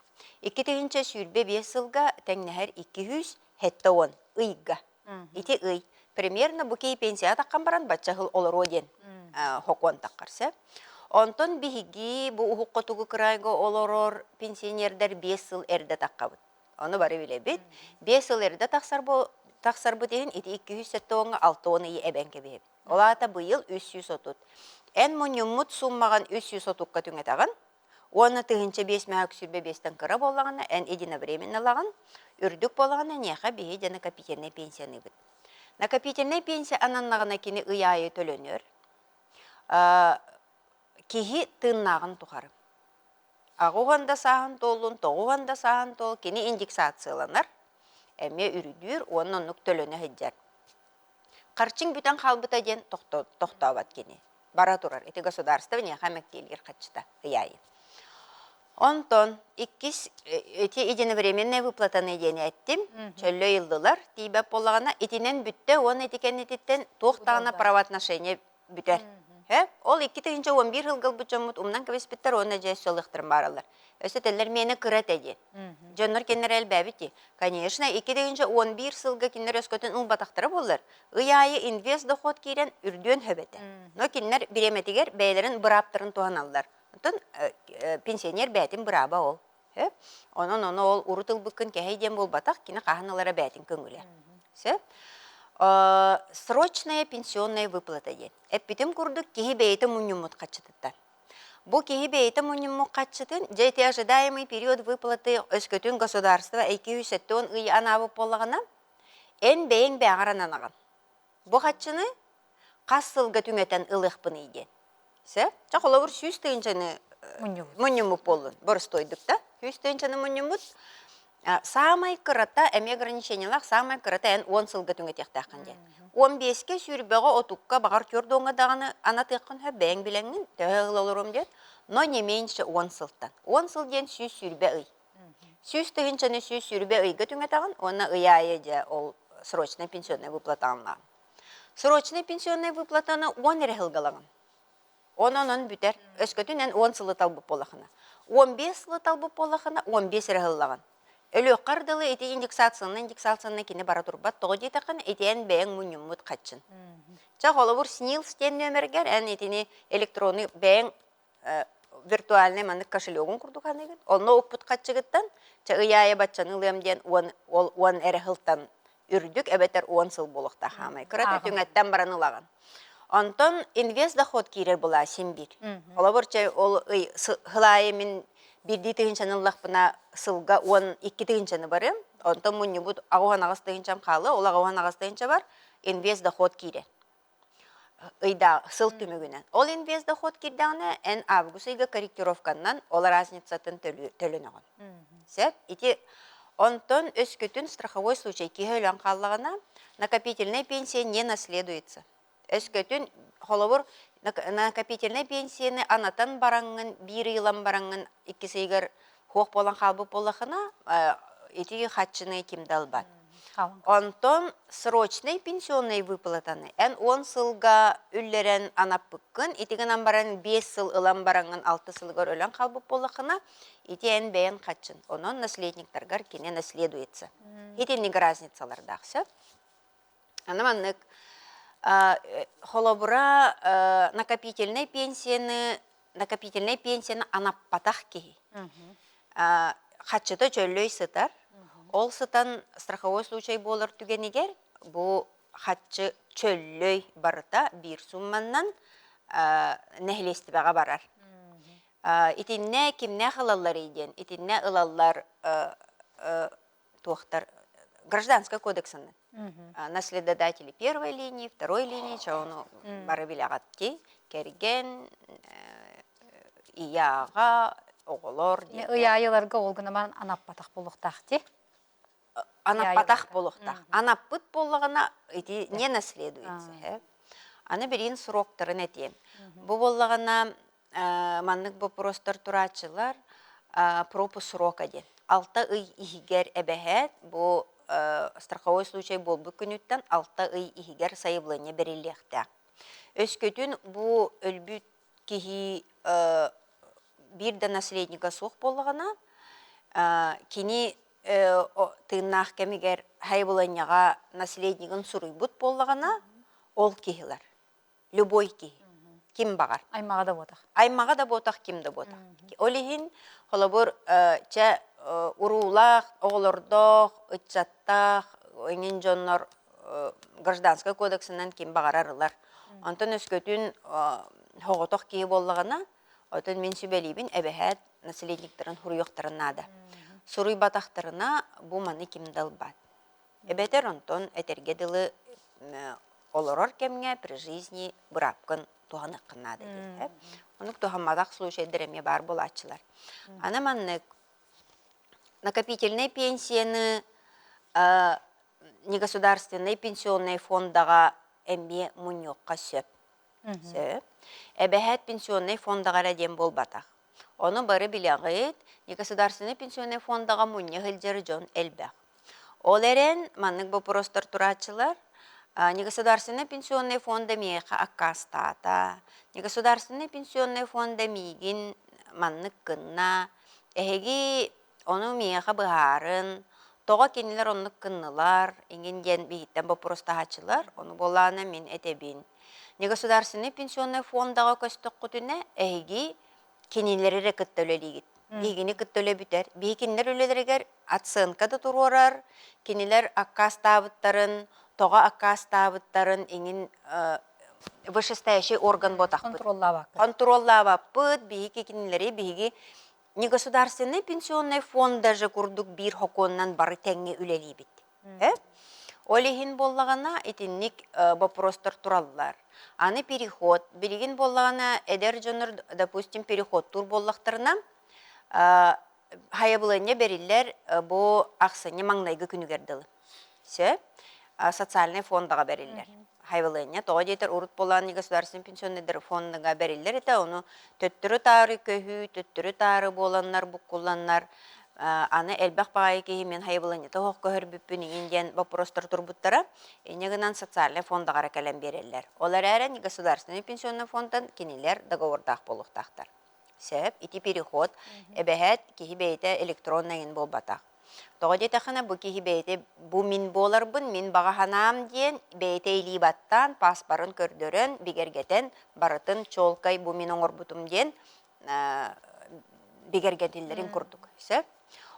D: 2-тігінші сүрбе 5 сылға тәңнәхер 200 хетті 10 ұйға. Ити ұй. Примерно бұкей пенсия таққан баран батчағыл олар оден хокон таққарсы. Онтон бігі бұл ұққытығы қырайғы оларор пенсионердер 5 сыл әрді таққа бұд. Оны бары біле біт. 5 сыл әрді тақсар бұд еген, ити 200 сәтті 10-ға 6-10 ие әбәнке бейбі. Олата бұйыл 330. Ән мұныммұт суммаған 330-қа түңетағын, оны 2-5 мәғік сүрбе 5-тен кыра болағына, ән единовременно лаған, үрдік болағына неға бейі де накопительный пенсияны бұд. Накопительный пенсия ананлағына кені ұяйы төлөнер, кеғі тыннағын тұқарым. Ағуғанда сағын толын, тоғуғанда сағын тол, кені индексацияланар, әме үрдір, оның төлөні хыджар. Қарчың бүтін қалбыта ден тоқтауат кені. Бара тұрар, эти государство неға мәктелгер қатшыта ұяйы. Онтон, эти единовременные выплатаны дені әттім, чөлі елдылар, тейбәп болағына, етінен бүтті, он етікен етіттен тоқтағына правоотношение бүтер. Ол 2-11 жылғыл бұтжамыд, умнан көвеспеттер, оны жай солықтырын баралар. Өсі тәлілер мені қырат әден. Жонлар кенер әл бәбіті. Конечно, 2-11 жылғы кенер өскөтін ұл батақтары болыр. Ұяйы инвест доход керен үрден хөбеті. Но кенер біреметігер бәйлерін бұраптырын туған алылар. Пенсионер бәтін бұрабы ол. Оны ол ұрытыл бүкін кәйден бол батақ, кені қағыналара бәтін көңілі. Срочная пенсионная выплата ден. Әппетім күрдік кеғі бәйті мұнымыт қатшытыттан. Бұл кеғі бәйті мұнымыт қатшытын, жәйті ожидаемый период выплаты өскөтін государство 270 ұй анабы болағына, ән бәйін бәғаран анаған. Бұл қатшыны қас сылға түңетен ұлықпын үйден. Чақылы бір 100 түйіншіні мұнымыт болын. Бұрыс тойдық та, 100 түйіншіні мұнымыт. Самай кырата, әме ограничениялақ, самай кырата ән 10 сылға түңетек тақын ден. 15-ке сүйірбеға отуққа бағар көрді оңа дағаны ана текін хөп бәң біләңін тәғыл олырым ден, но не менші 10 сылттан. 10 сыл ден сүйіз сүйірбе ұй. Сүйіз түйіншіні сүйіз сүйірбе ұйға түңетағын, оны ұяйы де ол срочный пенсионный выплатанлаған. Срочный пенсионный выплатаны 10 рәхілгалағын. Onun büter. Öskötünen 10 sılı talbı polakına. 15 sılı talbı polakına 15 rəhıllağın. өлөк кардылы эти индексацияны кини бара турбат тоҕо диэтакын этиэн бэйэң муньуммут каччын. Ча холобур снилс тен нөмергер эн этини электронный бэйэң виртуальный маннык кошелегун курдуканыгын. Онно уппут каччыгыттан ча ыяя батчаны ылыам диэн уан эрехылтан үрдүк эбетер уан сыл болуқта хамай. Кырата түңеттен баранылаган. Онтон инвест доход кирер була симбир. Холобур ча ол хылайы мен бирди тыгынчаныллах бына сылга 12 тыгынчаны бары. Онтон муньюбут агухан агас тыгынчам калы, ол агухан агас тыгынча бар, инвест доход кире. Ыйда сыл түмүгүнен. Ол инвест доход кирдагына эн август ыйга корректировканнан ол разницатын төлөнөгөн. Сеп, ити онтон өскөтүн страховой случай киһөлөн каллагына накопительная пенсия не наследуется. Өскөтүн холобур накопительная пенсияны анатан бараңын, бир ыйлан бараңын, иккисейгер хуок болан халбы болахына ити хатчыны кимдалбат. Онтон срочный пенсионный выплатаны. Эн 10 сылга үллерен анаппыккын, итиген баран 5 сыл ылан бараңын 6 сылгар өлен қалбып болақына, ити эн бәйін қатчын. Онон наследниктаргар кене наследуется. Итинник разницалардақсы. Анаманнык холобура накопительный пенсияны анаппатақ кеhi. Қатчыты чөллөй сытар. Ол сытан страховой случай болар түгенегер, бу хатчы чөллөй барыта бир сумманнан нәхлесті бәға барар. Итинне кимне қылалар еден, итинне ылалар туақтар гражданской кодексының. Наследодатели первой линии, второй линии, чауну бары билағатки, керген, ияға, оғылор.
A: Ыяйыларга олгына баран анаппатақ болуқтақ
D: Анаппатах болуқтақ. Анаппыт болуғана не наследуется. Аны бірін сроктарын әтем. Бұл болуғана маннык бопростар турачылар пропуск срока ден. 6 ый ихигер әбәхәт, бұл страховой случай бол бүкінүттен 6 ый ихигер сайыблыне беріліқті. Өскөтін бұл өлбүт кихи бірді наследника соқ болуғана, кені тыыннах кемигер хайбыланьяға наследнигін суруйбут боллағана ол кихилар. Любой кихи. Ким бағар?
A: Аймаға да ботақ.
D: Аймаға да ботақ, кимді ботақ. Олихин холобур ча урулақ, оғылырдық, үтчаттақ, өңін жоннор гражданской кодексінен ким бағар арылар. Онтын өскөтін хоғытық кихи боллағана, отын мен сүбелейбін әбәхәт наследниктерін хуруйоқтарын нады. Суруй батақтарына бұл маны кимдалбат. Эбетер онтон этергеділі олорор кемге при жизни бұрапкын туғаныққын нады. Онық туғамадақ случайдыреме бар болатчылар. Анаманнык накопительный пенсияны негосударственный пенсионный фондаға әмбе мұньоққа сөп. Әбәхәт пенсионный фондаға рәдем бол батақ. Оны бары билағыт, негосударственный пенсионный фондаға мұнья ғылдері жон әлбәқ. Ол әрен, маннык бопростар турачылар, негосударственный пенсионный фонда мейқа аккастата, негосударственный пенсионный фонда мейгін маннык кынна, әхеги оны мейқа бұғарын, тоға кенілер онны кыннылар, еңген ден бейттен бопростағачылар, оны болағына мен әтебін. Негосударственный пенсионный фондаға көстік құтыны әхеги кенелері рекетті өлелігіт. Бейгіні күтті өле бүтер. Бейкенлер өлелерігер атсынқады тұрорар, кенелер аккастабыттарын, тоға аккастабыттарын еңін вышестоящий орган ботақ бұд. Контроллавап бұд, бейгі кенелері, бейгі негосударственный пенсионный фонд даже күрдік бір хоконнан бары тәңе өлелей біт. Олихин боллағана етінник бопростар тураллар. Аны переход, білген боллағана әдер жоныр, допустим, переход тур боллақтарына хайабылыне берілер бұл ақсыне маңнайғы күнігерділі. Социальный фондаға берілер. Хайабылыне, тоға дейтер ұрыт болған государственный пенсионный фондаға берілер. Оны төттірі тары көхі, төттірі тары боланлар, бұққуланлар. Аны әлбәқ бағай кейі мен хайабылыне тоғық көхір бүппін еңден бопростар тұрбыттара, енегінен социальный фондаға рәкәлем берілер. Олар әрін государственный пенсионный фондан кенелер договордақ болуқтақтар. Сәп, ити переход, әбәхәт кейі бәйті электроннайын бол батақ. Тоғы детахана бу кихи бейте бу мин боларбын, мин бағаханам диен бейте илибаттан паспарын көрдөрөн бигергетен барытын чолкай бу мин оңорбутум диен бигергетиллерин курдук.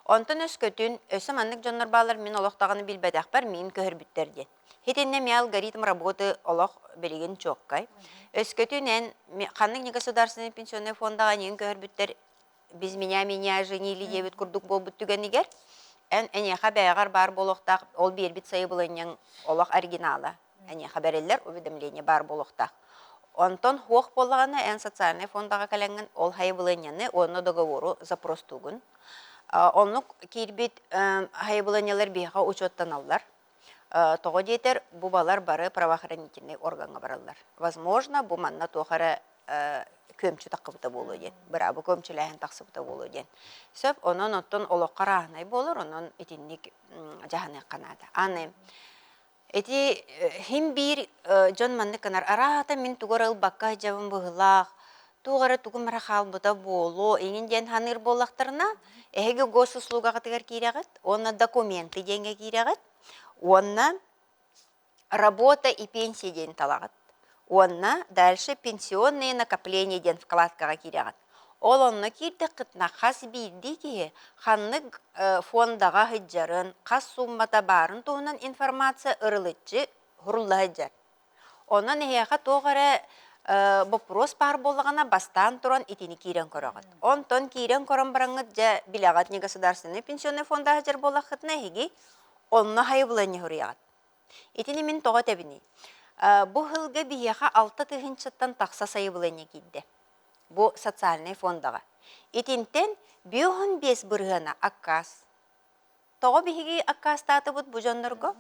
D: Онтон өскөтүн өсө маннык жоннор баалар мин олоқтағаны билбедек бар мин көрбүттерден. Хитинне ми алгоритм работы олох билеген чоккай. Өскөтүнен ханнык не государственный пенсионный фондага нен көрбүттер biz меня женили дебит курдук болбут түгенигер. Энеха бәягар бар болохтак, ол бирбит сайы булынның олох оригинала. Энеха берелер уведомление бар болохтак. Онтон хуох болғаны эн социальный фондага каленген ол хайы булынны оны договору запрос тугун. Онлук кирбит хайы булыннылар биха учеттан аллар. Того детер бу балар бары правоохранительный органга бараллар. Возможно, бу манна тохара көмчү такыбыта болу ден. Бира бу көмчүләһен таксыбыта болу ден. Сөп онон оттон олоққараһнай болор, онон итинник жаһаны канада. Аны эти хим бир жон манны канар арата мин тугорал бакка жабын быгылак. Тугара тугумара халбыта болу, эйин ден ханыр болактарына эге госуслугага тигер кирегет, онна документы денге кирегет. Онна работа и пенсия ден талагат. Онна дальше пенсионные накопления ден вкладкага кирегет. Ол онна кирде кытна хас билди ки ханнык фондага хыджарын, кас суммата барын туунан информация ырылычы хуруллаһыджар. Онан эхеха тогара вопрос бар болғана бастан туран итини кирен көрөгөт. Онтон кирен көрөн бараңыт жа билегат не государственный пенсионный фонда хыджар болахытна хиги онна хайбыланы хурыягат. Итини мин тога тебини. Бу хылга бияха 6 тыгынчыттан такса сайбыланы кидде. Бу социальный фондага. Итинтен 5 быргана аккас. Тога биһиги аккас татыбыт бу жоннорго.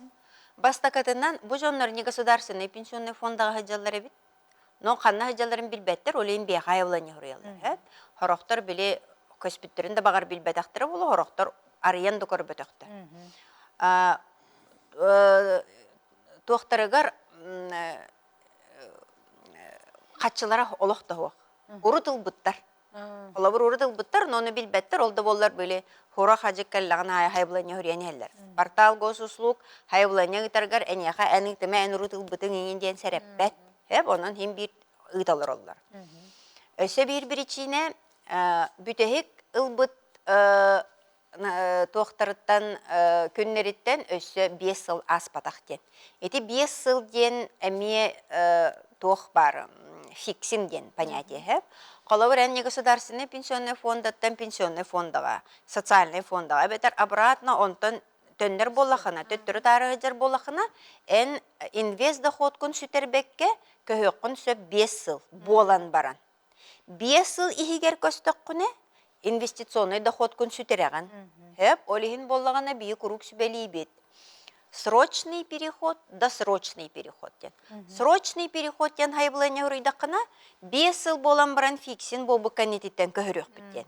D: Бастакатынан бу жоннор не государственный пенсионный фондага хыджалар бит. Но ханна хыджаларын билбеттер, олен бия хайбыланы хурыялар. Хорохтор биле көспүттерин да багар билбетактыр болу, хорохтор арыян да көрбөтөктөр. Туохтарыгар катчылара олохта хуак. Урутыл буттар. Олабыр урутыл буттар, но оны билбеттер, олда боллар böyle хора хажыккаллагына хайбыланы хурыянеллер. Портал госуслуг хайбыланы гитаргар энеха энин теме эн урутыл бутын еңин ден сереппет. Хеп онан хим бир ыйталар оллар. Өсө бир ичине бүтехик ылбыт тоқтарыттан күннеріттен өсі 5 жыл аспатақ ден. Эти 5 жыл ден әме тоқ бар, фиксин ден понятие. Қолауыр әне государственный пенсионный фондаттан пенсионный фондага, социальный фондага, бетер обратно онтан төннер болақына, төттірі тарығыжар болақына, ән инвест доход күн сүтербекке көйек күн сөп 5 жыл болан баран. 5 жыл ихигер көстік күні, инвестиционный доход күн сүтереген. Олихин боллагана бии курук сүбелей бет. Срочный переход, досрочный переход. Срочный переход ян хайбылanya урыйдақына 5 жыл болан баран фиксин болбу канететтен көхірек біттен.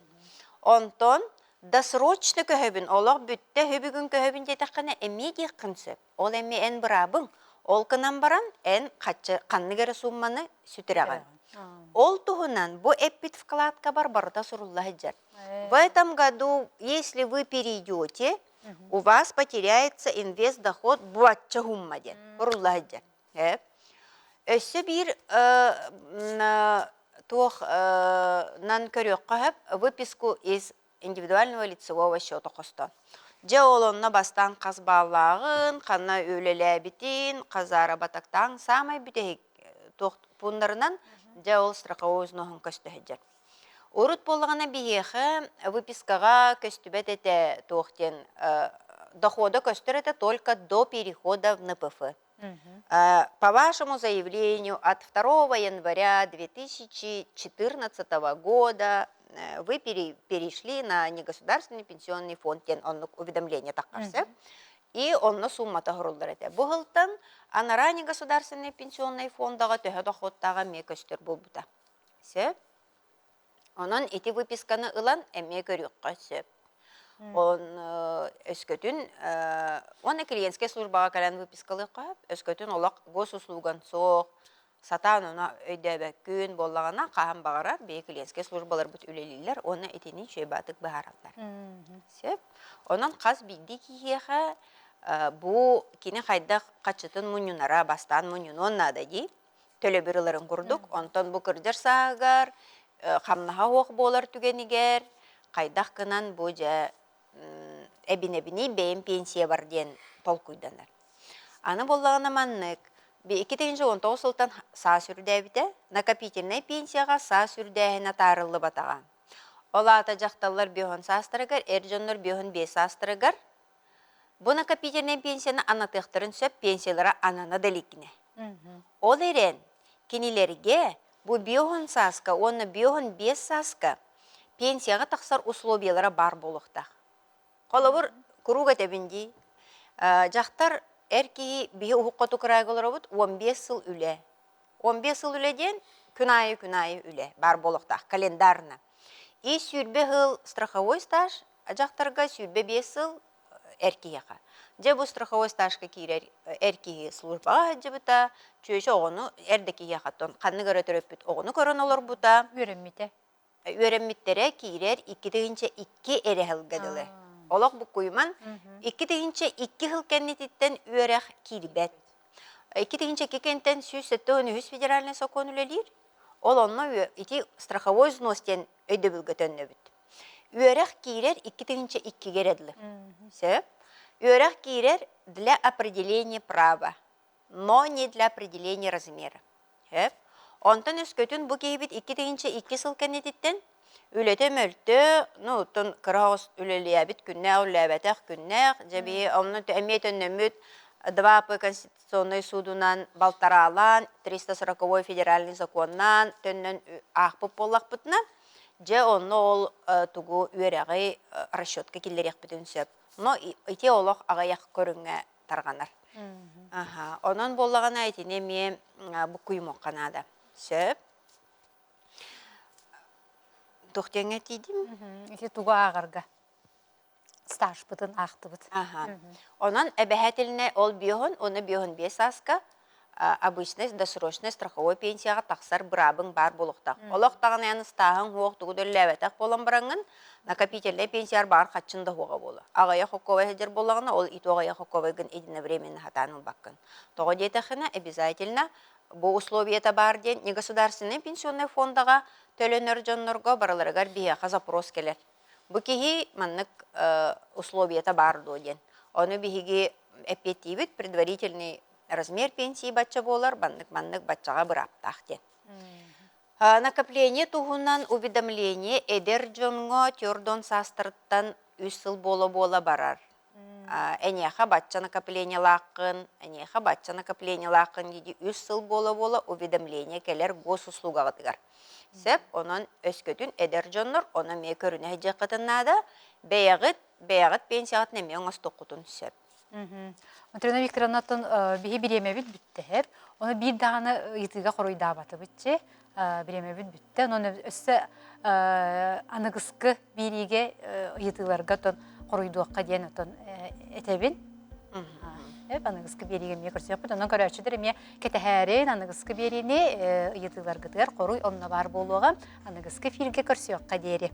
D: Онтон досрочный көхөбін, олақ бүтті хөбігін көхөбін детақына әмеге қынсып. Ол әме ән бұрабың, ол кынан баран ән қанныгері сумманы сүтереген. Ол туғынан бу эппит вкладка барбарда суруллахыджар. В этом году, если вы перейдете, у вас потеряется инвест-доход буатча гуммаден. Суруллахыджар. Өссі бір тух нан көрек выписку из индивидуального лицевого счета қосты. Же олонна бастан қазбалағын, қана өлеләбітін, қазара батақтан самай бүтек пундарынан же ол страховой взносын көстіхіджер. Урут болғана биехі выпискаға көстібет әте тоқтен дохода көстір это только до перехода в НПФ. По вашему заявлению от 2 января 2014 года вы перешли на негосударственный пенсионный фонд, он уведомление также, и он на сумма тагрулдар это. Бұғылтан, анара негосударственный пенсионный фондага төһө доходтага ме көстер болбута. Сөп. Онан эти выписканы ылан эме көрүккө сөп. Он өскөтүн, он клиентский службага калан выпискалы кап, өскөтүн олак госуслуган соқ, сатан она өйдөбөккүн боллагана кахан багарар бекиленске службалар бут үлелилер оны этини чөйбатык баараллар. Сеп. Онон каз бидди киеха бу кини хайда качытын мунюнара бастан мунюнон надади төлөбүрөлөрүн курдук. Онтон бу кырдыр саагар хамнаха ох болар түгенигер кайдах кынан бу же эбинебини бейин пенсия бар ден полкуйданар. Аны боллагана маннык 2019 сылтан саа сүрдәбите накопительный пенсияга саа сүрдәһенә тарылы батага. Олата жакталлар бөһөн састырыгар, эрҗоннор бөһөн бес састырыгар. Бу накопительный пенсияны анатыктырын сөп пенсиялара анана деликне. Ол эрен кинилерге бу бөһөн саска, оны бөһөн бес саска пенсияга таксар условиялары бар болуктак. Колобур куруга тебинди жактар эрки бие укуту крайголоробут 15 сыл үле. 15 сыл үледен күнайы үле бар болуктак календарна. И сүрбе хыл страховой стаж жактарга сүрбе 5 сыл эркияга. Же бу страховой стажга кирер эрки службага жыбыта чөйшө огону эрдеки яхаттон канны көрөтөрөпүт огону көрөнөлөр бута.
A: Үйренмите.
D: Үйренмиттере кирер 2-2 эрехилгедиле. Олох бу куйман 2-2 хыл кеннетиттен үйрэх кирбет. 2-2 кенттен сүз федеральный закон үлелир. Ол онно ити страховой взностен өйдөбүлгө төннөбүт. Үйрэх кирер 2-2 кередиле. Сеп үйрэх кирер для определения права, но не для определения размера. Сеп онтон өскөтүн бу кейбит 2-2 сыл кеннетиттен үлете мөлтө, ну, тон краус үлелебит күннэ үлебетэх күннэ, жеби онны эмиетен нөмүт 2 Конституционный судунан балтаралан 340 федеральный законнан төннөн ахпып боллакпытна, же онны ол тугу үйрәгы расчетка киллерек бүтүн сөп. Но ити олох агаяк көрүнгө тарганар. Онон боллагана айтине мен бу куймок канада. Сөп Тохтеңе тидим.
A: Ити туга агарга. Стаж бытын ахты быт.
D: Онан эбехетилне ол бьёхон, оны бьёхон 5 аска обычный досрочный страховой пенсияга таксар брабың бар болуктак. Олох тагын яны стагын хуок тугудөллебетак болон бараңын накопительный пенсияр бар качында хуга болу. Агая хоковай хедер боллагына ол итогая хоковайгын единовременно хатанын баккын. Того детахына обязательно бу условията бар ден негосударственный пенсионный фондага төлөнөр жоннорго бараларыгар бияка запрос келер. Бу кихи маннык условията бар доден. Оны бихиги эпетивит предварительный размер пенсии бачча болар, маннык баччага быраптах ден. Накопление тугунан уведомление эдер жонго тёрдон састырттан 3 сыл боло барар. Энеха бачча накопление лакын, энеха бачча накопление лакын диди 3 сыл боло уведомление келер госуслугагытыгар. Сеп онон өскөтүн эдер жоннор оны ме көрүнө жакытынада беягыт пенсият неме оңос токутун сеп.
A: Матрина Викторовнатын биһи биремебит бүтте хеп. Оны бир даганы итига коруйда баты бүтче. Биремебит бүтте. Оны өссө аныгыскы бириге итиларга тон коруйдуакка ден отон этебин. Аныгыскы бириге ме көрсөк бут. Онон көрөчүдөр ме кетехерин аныгыскы бирини итиларга тыгар коруй онна бар болуга аныгыскы фирге көрсөкка дери.